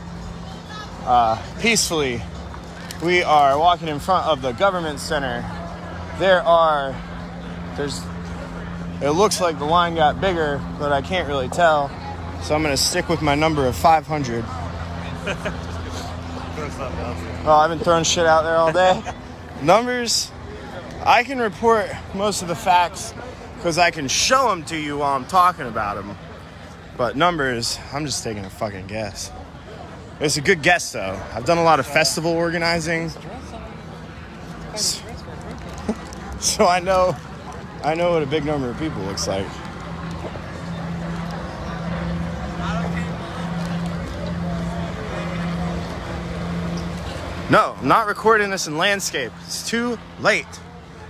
peacefully. We are walking in front of the government center. It looks like the line got bigger, but I can't really tell. So I'm gonna stick with my number of 500. Oh, I've been throwing shit out there all day. Numbers, I can report most of the facts because I can show them to you while I'm talking about them. But numbers, I'm just taking a fucking guess. It's a good guess though. I've done a lot of festival organizing. So I know what a big number of people looks like. No, I'm not recording this in landscape. It's too late.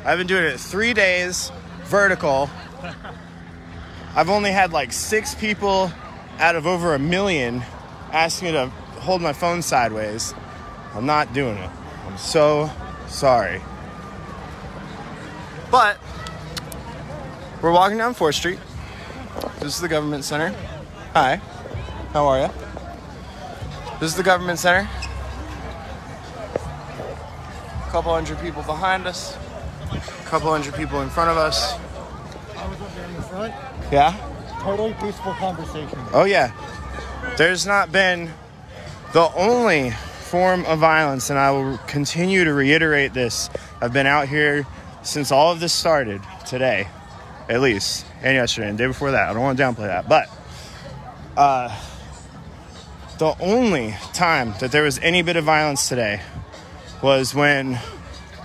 I've been doing it 3 days, vertical. I've only had like 6 people out of over 1 million ask me to hold my phone sideways. I'm not doing it. I'm so sorry. But we're walking down 4th Street. This is the government center. Hi, how are you? This is the government center. A couple hundred people behind us. A couple hundred people in front of us. I was up there in the front. Yeah? Totally peaceful conversation. Oh yeah. There's not been the only form of violence, and I will continue to reiterate this. I've been out here since all of this started, today, at least, and yesterday, and the day before that. I don't want to downplay that, but the only time that there was any bit of violence today was when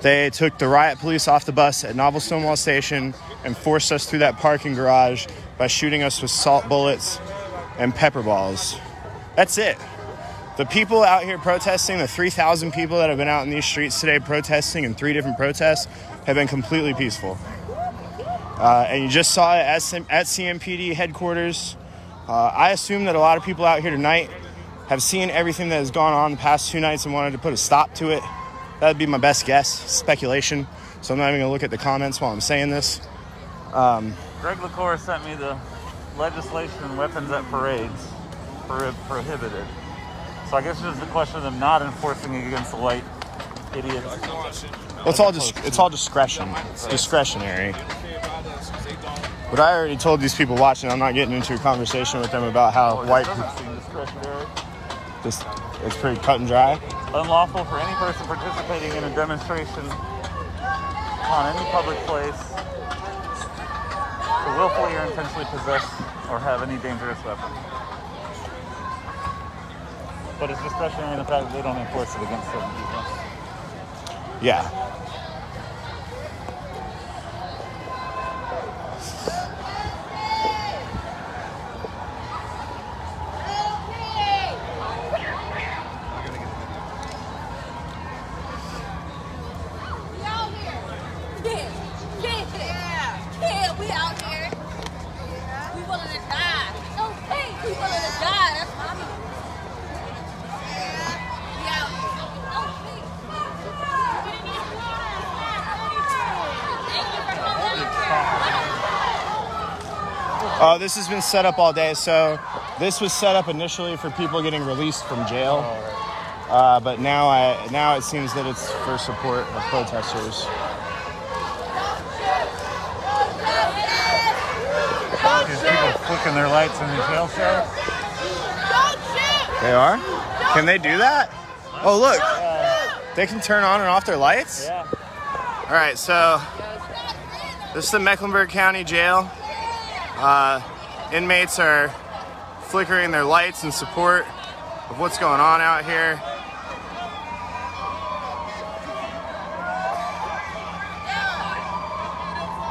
they took the riot police off the bus at Novel Stonewall Station and forced us through that parking garage by shooting us with salt bullets and pepper balls. That's it. The people out here protesting, the 3,000 people that have been out in these streets today protesting in 3 different protests, have been completely peaceful. And you just saw it at CMPD headquarters. I assume that a lot of people out here tonight have seen everything that has gone on the past 2 nights and wanted to put a stop to it. That would be my best guess, speculation. So I'm not even gonna look at the comments while I'm saying this. Greg LaCour sent me the legislation on weapons at parades prohibited. So I guess it's just a question of them not enforcing it against the white idiots. Well, it's all discretion. It's discretionary. But I already told these people watching, I'm not getting into a conversation with them about how white people. Discretionary. It's pretty cut and dry. Unlawful for any person participating in a demonstration on any public place to willfully or intentionally possess or have any dangerous weapon. But it's discretionary in the fact that they don't enforce it against certain people. Yeah. This has been set up all day. So this was set up initially for people getting released from jail. But now it seems that it's for support of protesters. There's people flicking their lights in the jail cells. They are? Can they do that? Oh, look. They can turn on and off their lights? Yeah. All right, so this is the Mecklenburg County Jail. Inmates are flickering their lights in support of what's going on out here.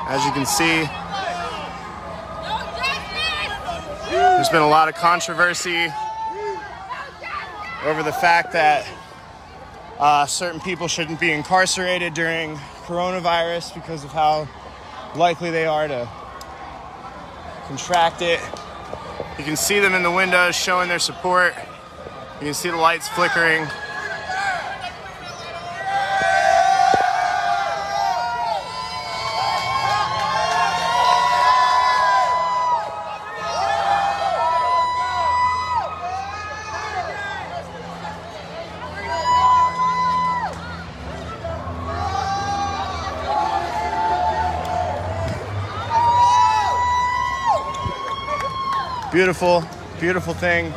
As you can see, there's been a lot of controversy over the fact that certain people shouldn't be incarcerated during coronavirus because of how likely they are to contract it. You can see them in the windows showing their support. You can see the lights flickering. Beautiful, beautiful thing.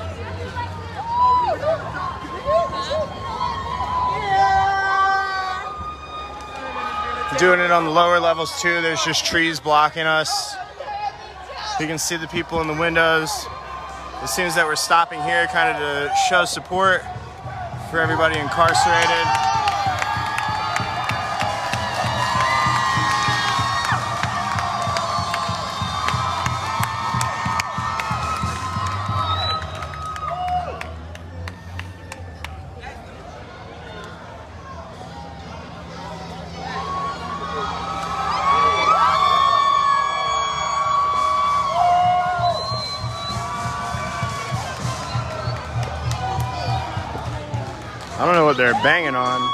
Doing it on the lower levels too. There's just trees blocking us. You can see the people in the windows. It seems that we're stopping here kind of to show support for everybody incarcerated. I don't know what they're banging on.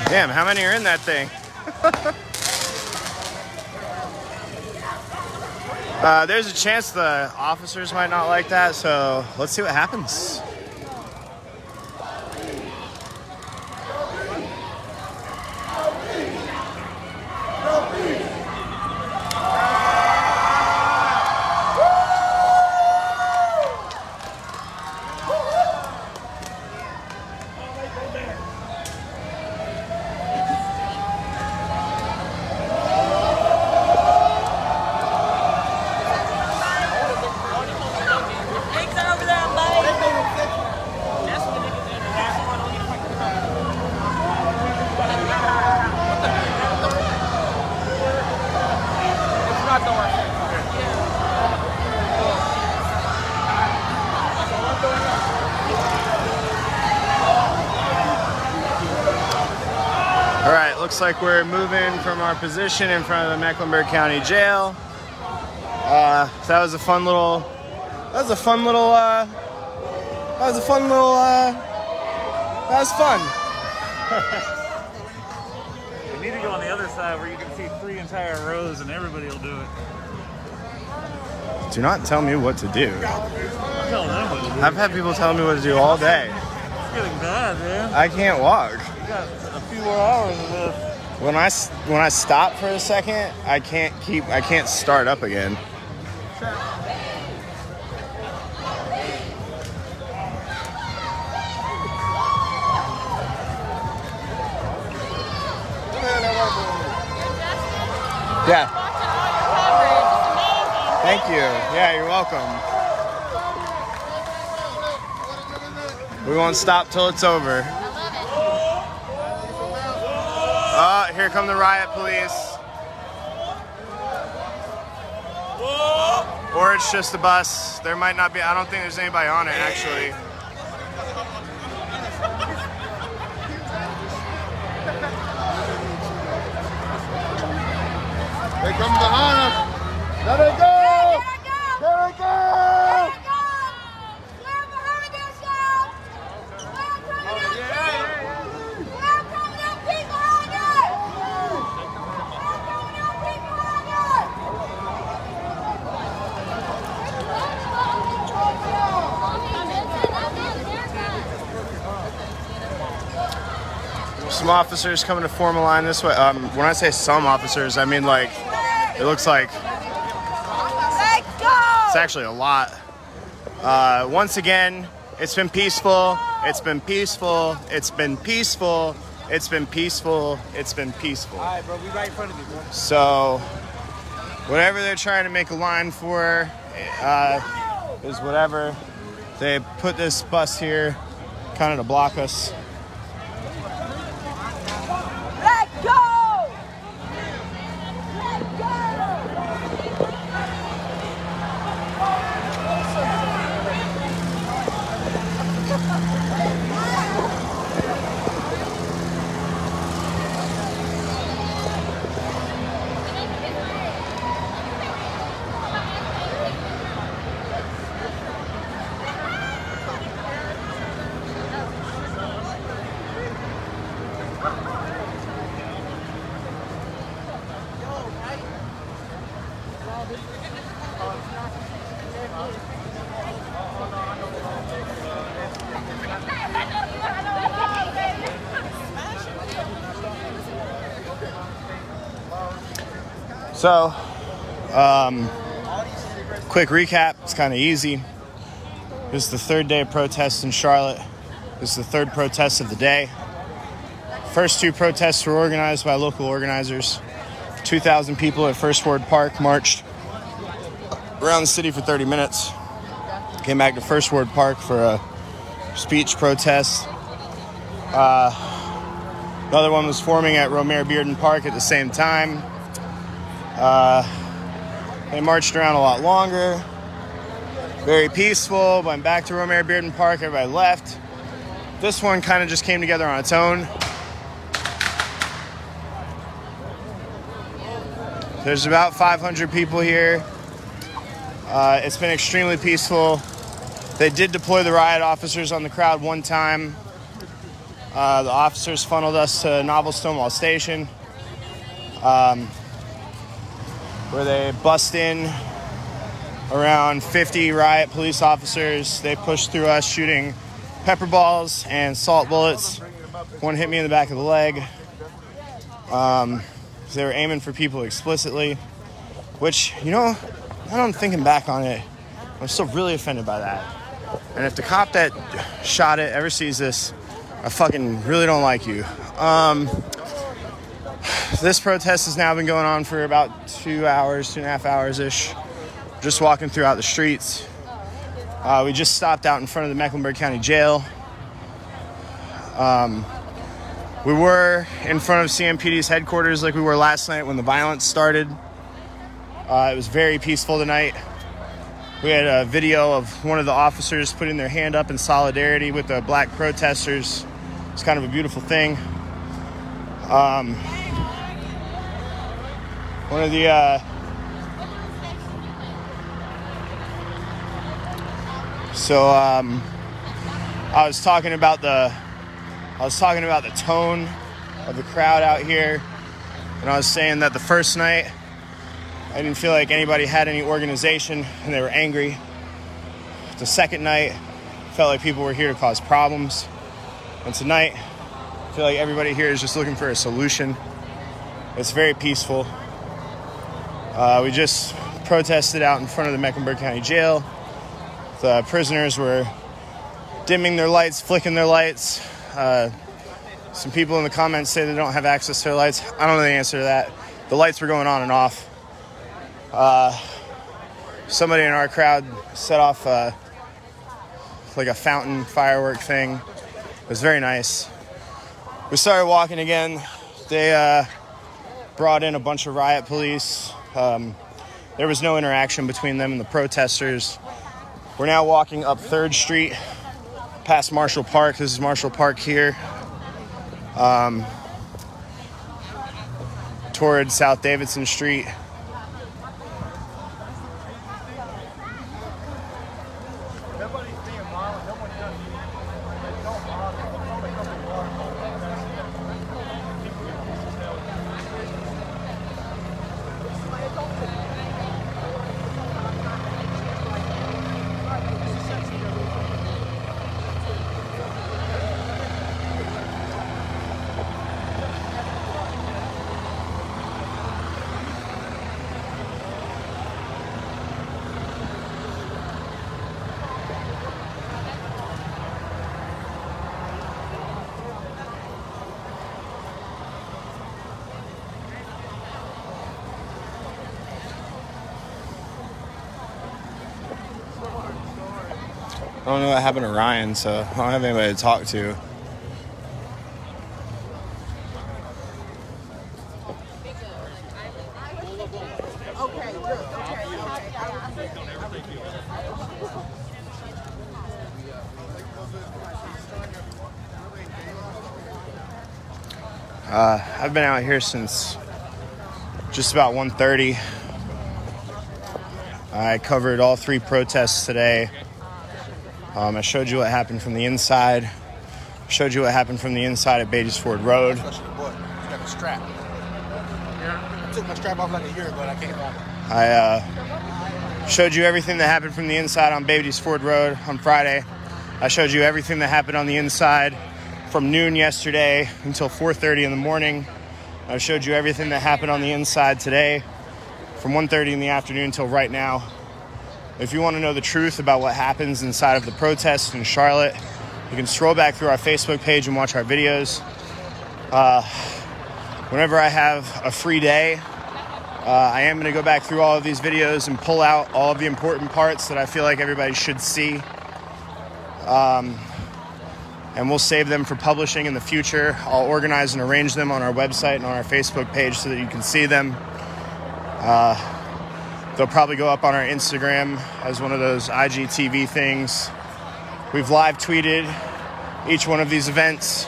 Damn, how many are in that thing? There's a chance the officers might not like that, so let's see what happens. All right, looks like we're moving from our position in front of the Mecklenburg County Jail. So that was a fun little, that was fun. We need to go on the other side where you can see 3 entire rows and everybody will do it. Do not tell me what to do. I'm telling them what to do. I've had people telling me what to do all day. It's getting bad, man. I can't walk. We got a few more hours of this. When I stop for a second, I can't start up again. Yeah. Thank you. Yeah, you're welcome. We won't stop till it's over. Oh, here come the riot police. Or it's just a bus. There might not be, I don't think there's anybody on it actually. They come behind us. Let it go! Let it go! We're behind us, y'all! We're coming up, we're coming up, keep behind us! We're coming up, keep behind us. Some officers coming to form a line this way. When I say some officers, I mean like, it looks like it's actually a lot. Once again, it's been peaceful. It's been peaceful. It's been peaceful. It's been peaceful. It's been peaceful. All right, bro, we right in front of you, bro. So, whatever they're trying to make a line for is whatever. They put this bus here kind of to block us. Let go! Let go! So, quick recap. It's kind of easy. This is the third day of protests in Charlotte. This is the third protest of the day. First two protests were organized by local organizers. 2,000 people at First Ward Park marched around the city for 30 minutes. Came back to First Ward Park for a speech protest. Another one was forming at Romare Bearden Park at the same time. They marched around a lot longer. Very peaceful. Went back to Romare Bearden Park. Everybody left. This one kind of just came together on its own. There's about 500 people here. It's been extremely peaceful. They did deploy the riot officers on the crowd one time. The officers funneled us to Novel Stonewall Station, where they bust in around 50 riot police officers. They pushed through us shooting pepper balls and salt bullets. One hit me in the back of the leg. They were aiming for people explicitly, which, you know, now I'm thinking back on it, I'm still really offended by that. And if the cop that shot it ever sees this, I fucking really don't like you. This protest has now been going on for about 2 hours, 2.5 hours-ish. Just walking throughout the streets. We just stopped out in front of the Mecklenburg County Jail. We were in front of CMPD's headquarters like we were last night when the violence started. It was very peaceful tonight. We had a video of one of the officers putting their hand up in solidarity with the black protesters. It's kind of a beautiful thing. One of the I was talking about the tone of the crowd out here, and I was saying that the first night I didn't feel like anybody had any organization and they were angry. The second night I felt like people were here to cause problems, and tonight I feel like everybody here is just looking for a solution. It's very peaceful. We just protested out in front of the Mecklenburg County Jail. The prisoners were dimming their lights, flicking their lights. Some people in the comments say they don't have access to their lights. I don't know the answer to that. The lights were going on and off. Somebody in our crowd set off like a fountain firework thing. It was very nice. We started walking again. They brought in a bunch of riot police. There was no interaction between them and the protesters. We're now walking up 3rd Street past Marshall Park. This is Marshall Park here. Towards South Davidson Street. don't know what happened to Ryan, so I don't have anybody to talk to. I've been out here since just about 1:30. I covered all 3 protests today. I showed you what happened from the inside. I showed you what happened from the inside at Beatties Ford Road. You got a strap. I took my strap off like a year ago and I can't find it. I showed you everything that happened from the inside on Beatties Ford Road on Friday. I showed you everything that happened on the inside from noon yesterday until 4:30 in the morning. I showed you everything that happened on the inside today from 1:30 in the afternoon until right now. If you want to know the truth about what happens inside of the protests in Charlotte, you can scroll back through our Facebook page and watch our videos. Whenever I have a free day, I am going to go back through all of these videos and pull out all of the important parts that I feel like everybody should see. And we'll save them for publishing in the future. I'll organize and arrange them on our website and on our Facebook page so that you can see them. They'll probably go up on our Instagram as one of those IGTV things. We've live tweeted each one of these events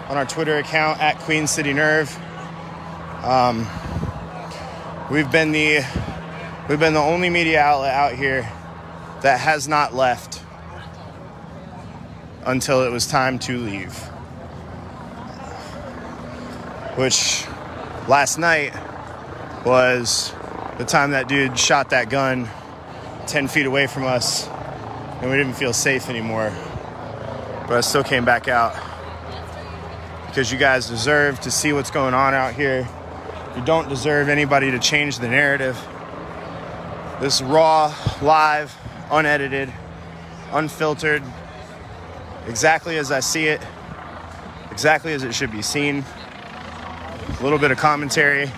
on our Twitter account at Queen City Nerve. We've been the only media outlet out here that has not left until it was time to leave. Which last night was the time that dude shot that gun 10 feet away from us and we didn't feel safe anymore. But I still came back out because you guys deserve to see what's going on out here. You don't deserve anybody to change the narrative. This raw, live, unedited, unfiltered, exactly as I see it, exactly as it should be seen. A little bit of commentary,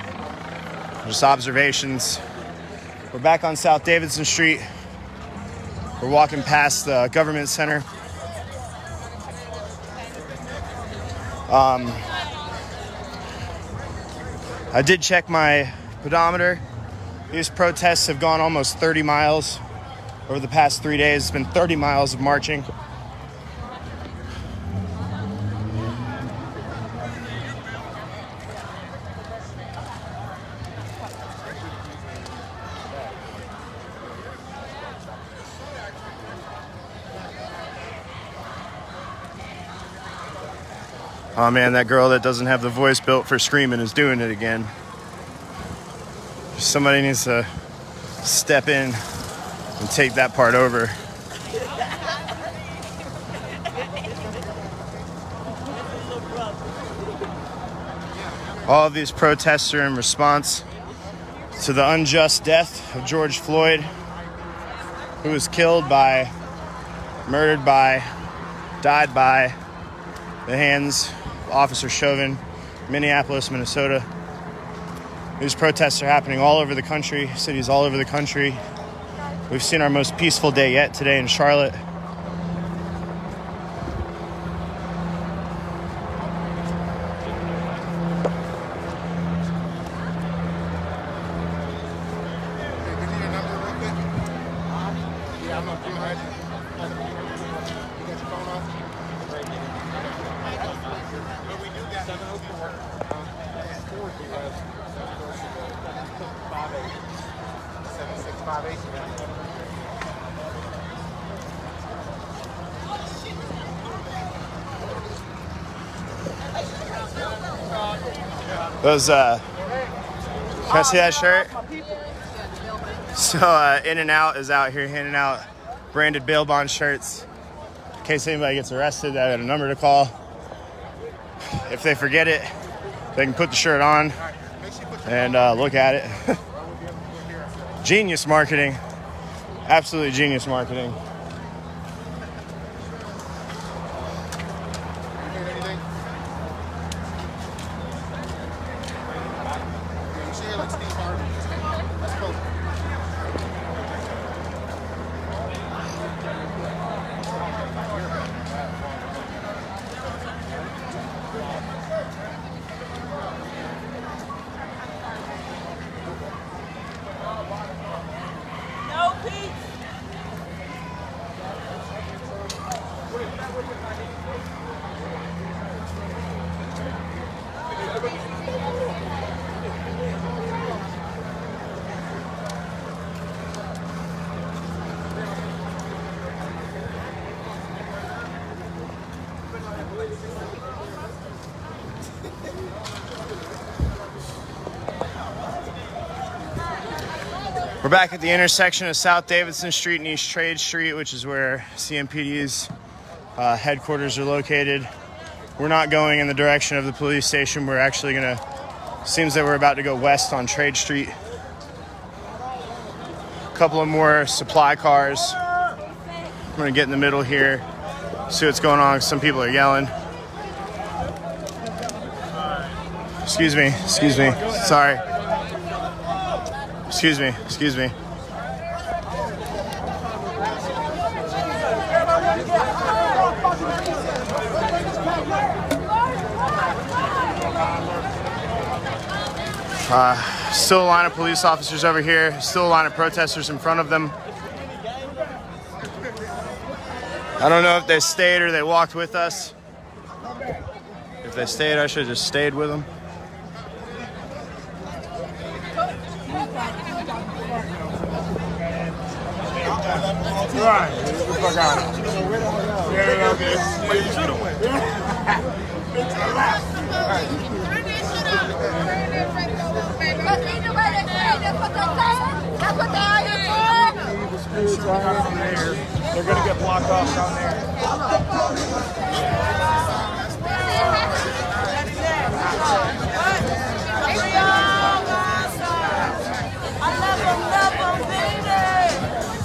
just observations. We're back on South Davidson Street. We're walking past the government center. I did check my pedometer. These protests have gone almost 30 miles over the past 3 days. It's been 30 miles of marching. Oh man, that girl that doesn't have the voice built for screaming is doing it again. Somebody needs to step in and take that part over. All of these protests are in response to the unjust death of George Floyd, who was killed by, murdered by, died by the hands of Officer Chauvin, Minneapolis, Minnesota. These protests are happening all over the country, cities all over the country. We've seen our most peaceful day yet today in Charlotte. Those, can I see that shirt? So, In-N-Out is out here handing out branded bail bond shirts. In case anybody gets arrested, I got a number to call. If they forget it, they can put the shirt on and look at it. Genius marketing. Absolutely genius marketing. We're back at the intersection of South Davidson Street and East Trade Street, which is where CMPD's headquarters are located. We're not going in the direction of the police station. We're actually gonna, seems that we're about to go west on Trade Street. A couple of more supply cars. I'm gonna get in the middle here, see what's going on. Some people are yelling. Excuse me, sorry. Excuse me. Still a line of police officers over here. Still a line of protesters in front of them. I don't know if they stayed or they walked with us. If they stayed, I should have just stayed with them. Right. Fuck out. Yeah, okay. But you should have went. That's what they are here for. They're gonna get blocked off down there.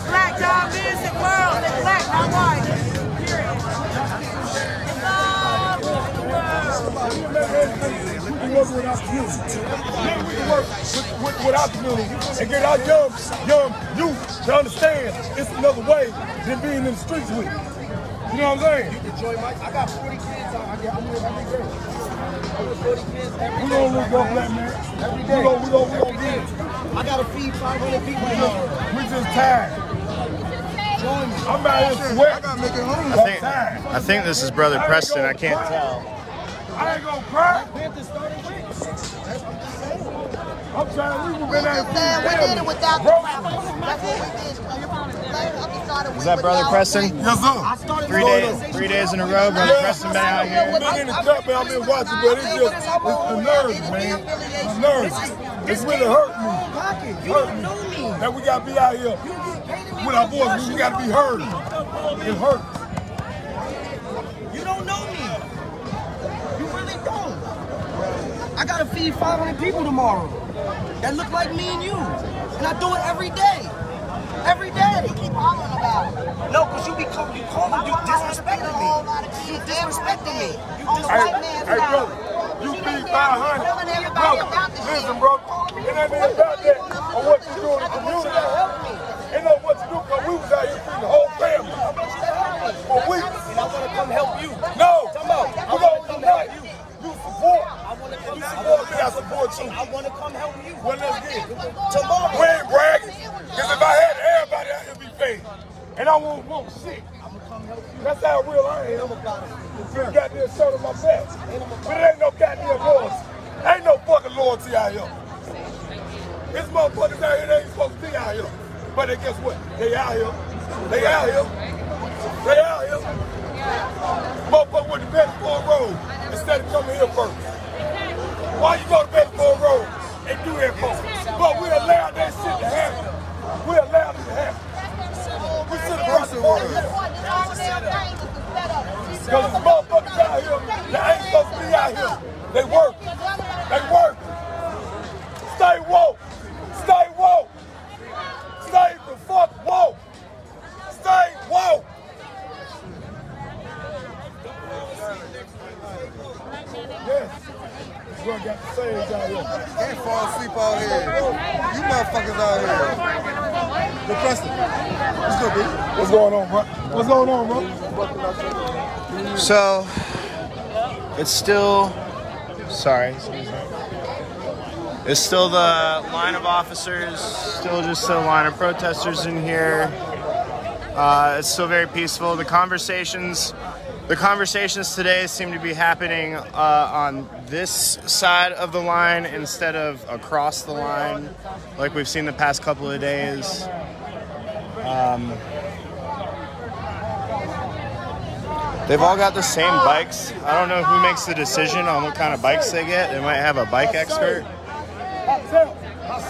Black dog music world, it's black, not white. Period. It's all We can work with our community. We can work with our community and get our young youth to understand it's another way than being in the streets with. You know what I'm saying? Enjoy my, I got 40 kids. I'm with every day. I'm with 40 kids every day. We gonna look up that man. Every day. We gonna get it. I gotta feed 500 people tomorrow. We just tired. Join me. I'm out here sweating. I gotta make it home. I think this is Brother Preston. I can't tell. I ain't gonna cry. Panthers started with. I'm trying. We been out We did it without the rappers. That's what we did. Is that Brother Preston? Yes, sir. 3 days in a row, Brother Preston been out here. I've been in the cup, man. I've been watching, but it's just, it's the nerves, man. The nerves. It's really hurting me. Hurting me. That we gotta be out here with our voices. We gotta be heard. It hurts. You don't know me. You really don't. I gotta feed 500 people tomorrow that look like me and you. And I do it every day. Every day. You keep hollering about it. No, because you disrespecting me. You disrespecting me. Hey, brother, you feed 500. Brother, listen, bro. It ain't even about that or what you do in the community. It ain't what you do because we was out here feeding the whole family for weeks. And I want to come help you. No, we're going to come help you. You support. You support me, I support you. I want to come help you. Well, let's get it. Tomorrow. We ain't bragging. Because if I had everybody out here be paid, and I won't want shit. That's how real I am. You got this shirt on my back. But it ain't no goddamn loyalty. Ain't no fucking loyalty out here. This motherfuckers out here, they ain't supposed to be out here. But then guess what? They out here. They out here. They out here. Motherfucker went to Bedford Road instead of coming here first. Why you go to Bedford Road and do that for? But we allowed that shit to happen. We allowed it to happen. We should have brought the water here. Because the motherfuckers out here that ain't supposed to be out here, they work. They work. Stay woke. Stay woke. Stay the fuck woke. Stay woke. Yes. You got the sage out here. Can't fall asleep out here. You motherfuckers out here. The Preston. What's good, B? What's going on, bro? What's going on, bro? So, it's still, sorry, excuse me. It's still the line of officers, still just a line of protesters in here. It's still very peaceful. The conversations The conversations today seem to be happening on this side of the line instead of across the line, like we've seen the past couple of days. They've all got the same bikes. I don't know who makes the decision on what kind of bikes they get. They might have a bike expert.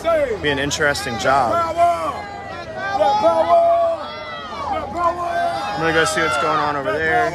It'd be an interesting job. I'm gonna go see what's going on over there.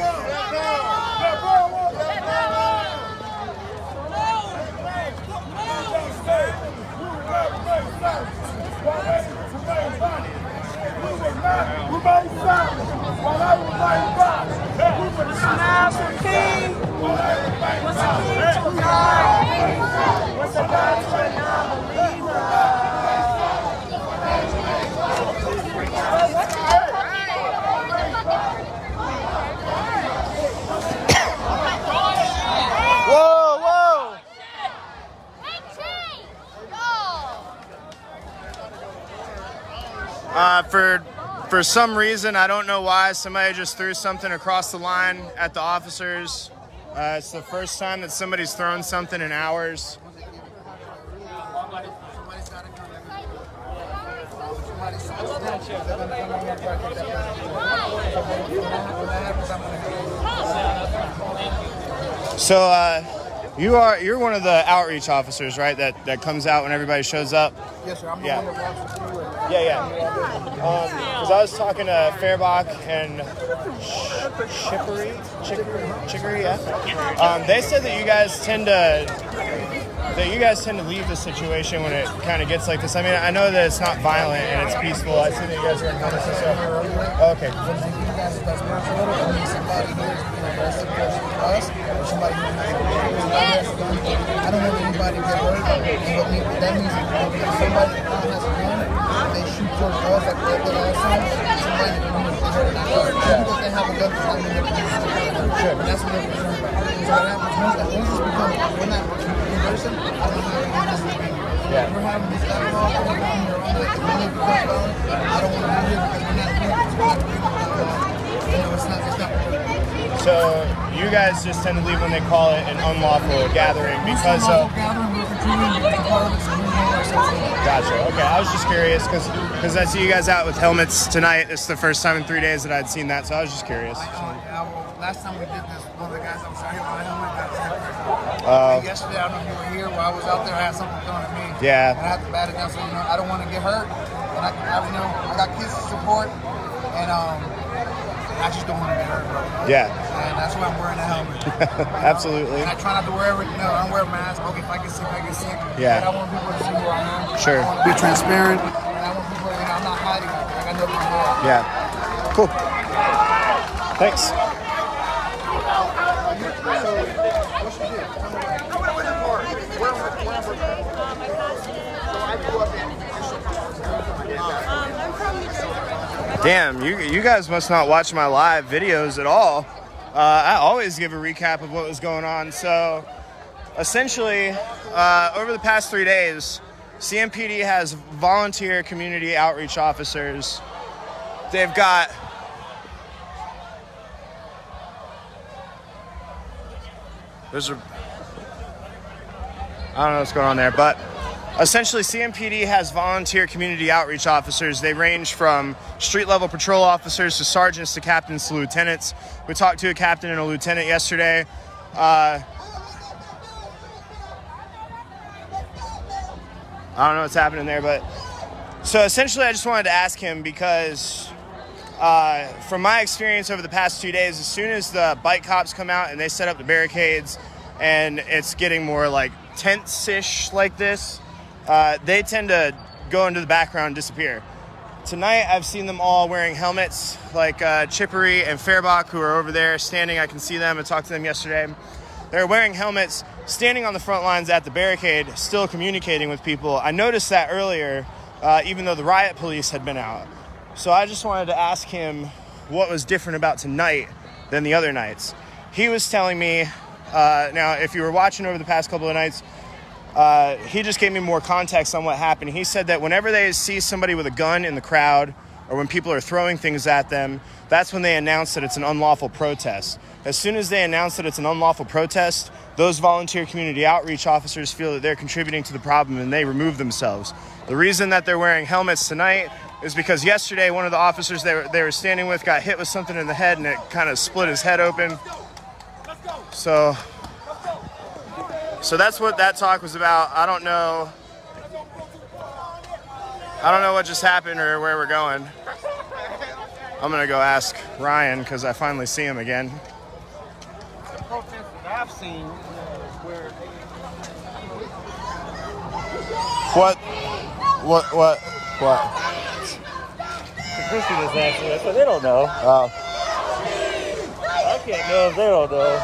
For some reason, I don't know why, somebody just threw something across the line at the officers. It's the first time that somebody's thrown something in hours. So you're one of the outreach officers, right? That comes out when everybody shows up. Yes, sir. I'm the one that walks through it. Yeah. Because I was talking to Fairbach and Chicory, yeah. They said that you guys tend to leave the situation when it kind of gets like this. I mean, I know that it's not violent and it's peaceful. I see that you guys are in helmets and stuff. Oh, okay. I don't want anybody to get hurt. But that means if somebody has a gun, they shoot towards us like they did last time. Somebody because they have a gun, does not mean they're hurt. Sure. And that's what they're concerned about. So what happens once this becomes, we're not conversing, I don't know how this will be. Yeah. We're having this dialogue, we're down here on the community because I don't want to be here because we're not here. It's not So you guys just tend to leave when they call it an unlawful gathering because of... Gotcha. Okay, I was just curious because I see you guys out with helmets tonight. It's the first time in 3 days that I'd seen that, so I was just curious. Last time we did this, one of the guys that was out here with a helmet got separated. Yesterday, I don't know if you were here, while I was out there, I had something thrown at me. Yeah. And I had to bat it down, so I don't want to get hurt. And I got kids to support, and I just don't want to get hurt, bro. Yeah. And that's why I'm wearing a helmet. Absolutely. And I try not to wear everything. No, I don't wear a mask. Okay, if I get sick, I get sick. Yeah. But I want people to see who I am. Sure. I want to be transparent. And I want people, I'm not hiding. I got nothing to hide. Yeah. Cool. Thanks. Damn, you guys must not watch my live videos at all. I always give a recap of what was going on. So essentially, over the past 3 days, CMPD has volunteer community outreach officers. They've got I don't know what's going on there, but essentially CMPD has volunteer community outreach officers. They range from street level patrol officers to sergeants to captains to lieutenants. We talked to a captain and a lieutenant yesterday. I don't know what's happening there, but so essentially I just wanted to ask him because from my experience over the past 2 days, as soon as the bike cops come out and they set up the barricades and it's getting more like tense-ish like this, they tend to go into the background and disappear. Tonight, I've seen them all wearing helmets, like Chippery and Fairbach, who are over there standing. I can see them. I talked to them yesterday. They're wearing helmets, standing on the front lines at the barricade, still communicating with people. I noticed that earlier, even though the riot police had been out. So I just wanted to ask him what was different about tonight than the other nights. He was telling me, now, if you were watching over the past couple of nights, he just gave me more context on what happened. He said that whenever they see somebody with a gun in the crowd or when people are throwing things at them, that's when they announce that it's an unlawful protest. As soon as they announce that it's an unlawful protest, those volunteer community outreach officers feel that they're contributing to the problem and they remove themselves. The reason that they're wearing helmets tonight is because yesterday one of the officers they were standing with got hit with something in the head and it kind of split his head open. So that's what that talk was about. I don't know what just happened or where we're going. I'm gonna go ask Ryan because I finally see him again. The protests that I've seen where What? Christy was asking us, so they don't know. Oh. I can't know if they don't know.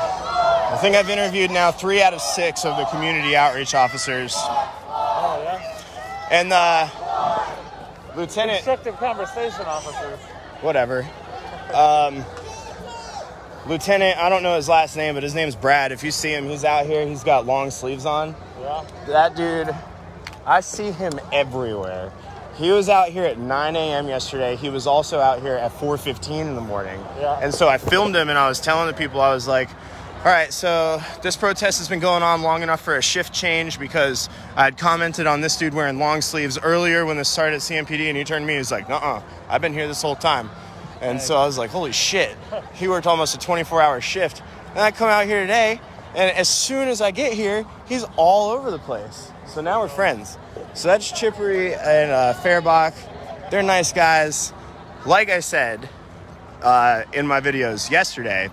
I think I've interviewed now 3 out of 6 of the community outreach officers. Oh, yeah? And Lieutenant... Constructive conversation officers. Whatever. Lieutenant, I don't know his last name, but his name's Brad. If you see him, he's out here. He's got long sleeves on. Yeah. That dude, I see him everywhere. He was out here at 9 a.m. yesterday. He was also out here at 4:15 in the morning. Yeah. And so I filmed him and I was telling the people, I was like, all right, so this protest has been going on long enough for a shift change because I had commented on this dude wearing long sleeves earlier when this started at CMPD, and he turned to me, he was like, nuh-uh, I've been here this whole time. And so I was like, holy shit. He worked almost a 24-hour shift. And I come out here today, and as soon as I get here, he's all over the place. So now we're friends. So that's Chippery and Fairbach. They're nice guys. Like I said in my videos yesterday,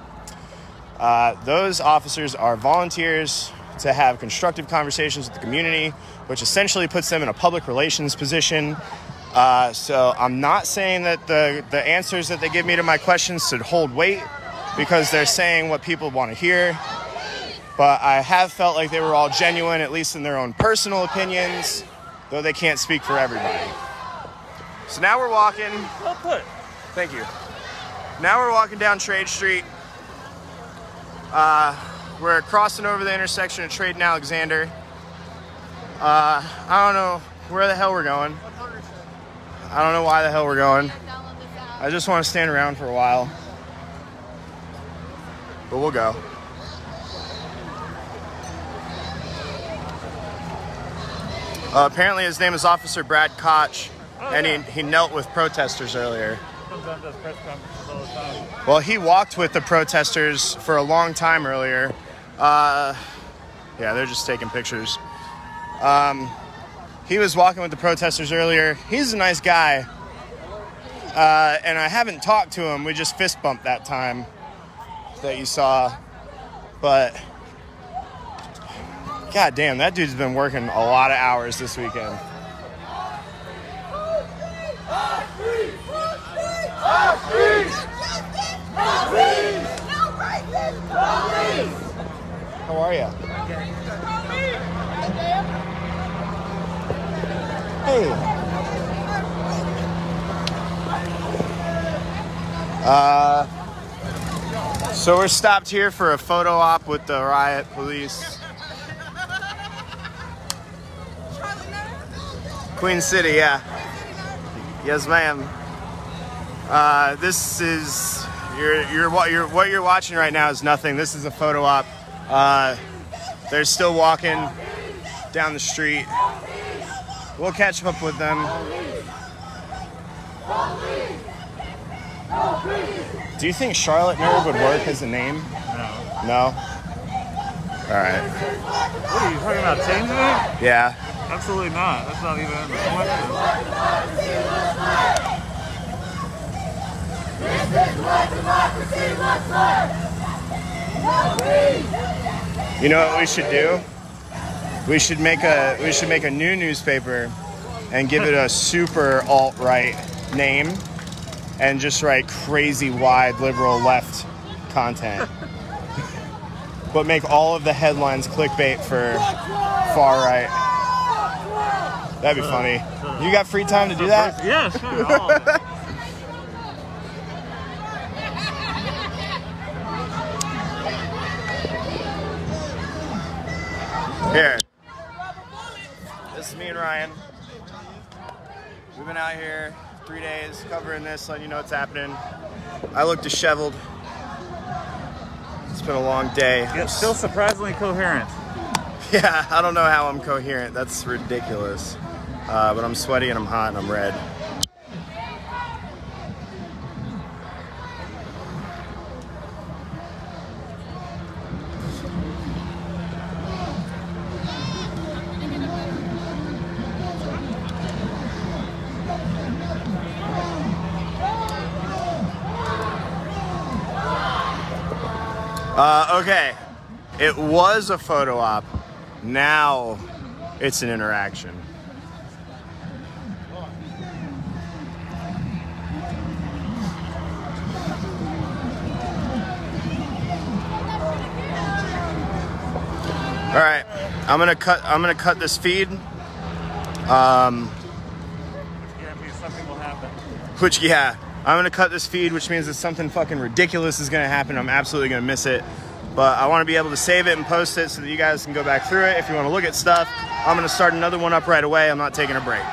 those officers are volunteers to have constructive conversations with the community, which essentially puts them in a public relations position. So I'm not saying that the answers that they give me to my questions should hold weight because they're saying what people want to hear. But I have felt like they were all genuine, at least in their own personal opinions, though they can't speak for everybody. So now we're walking. Well put. Thank you. Now we're walking down Trade Street. We're crossing over the intersection of Trade and Alexander. I don't know where the hell we're going. I don't know why the hell we're going. I just want to stand around for a while. But we'll go. Apparently his name is Officer Brad Koch, and he knelt with protesters earlier. Comes on, does press conferences all the time. Well, he walked with the protesters for a long time earlier. Yeah, they're just taking pictures. He was walking with the protesters earlier. He's a nice guy. And I haven't talked to him. We just fist bumped that time that you saw. But god damn, that dude's been working a lot of hours this weekend. How are you? Hey. So we're stopped here for a photo op with the riot police. Queen City, yeah. Yes, ma'am. This is what you're watching right now is nothing. This is a photo op. They're still walking down the street. We'll catch up with them. Do you think Charlotte Nerd would work as a name? No. No? All right. What are you talking about, changing it? Yeah. Absolutely not. That's not even in the question. You know what we should do? We should make a new newspaper and give it a super alt-right name and just write crazy wide liberal left content. But make all of the headlines clickbait for far right. That'd be funny. You got free time to do that? Yeah, sure. All of it. Here. This is me and Ryan. We've been out here 3 days covering this, letting you know what's happening. I look disheveled. It's been a long day. Yet still surprisingly coherent. Yeah, I don't know how I'm coherent. That's ridiculous. But I'm sweaty and I'm hot and I'm red. Okay, it was a photo op. Now it's an interaction. All right, I'm gonna cut this feed. Guarantees something will happen. Which, yeah, I'm gonna cut this feed, which means that something fucking ridiculous is gonna happen. I'm absolutely gonna miss it. But I want to be able to save it and post it so that you guys can go back through it. If you want to look at stuff, I'm going to start another one up right away. I'm not taking a break.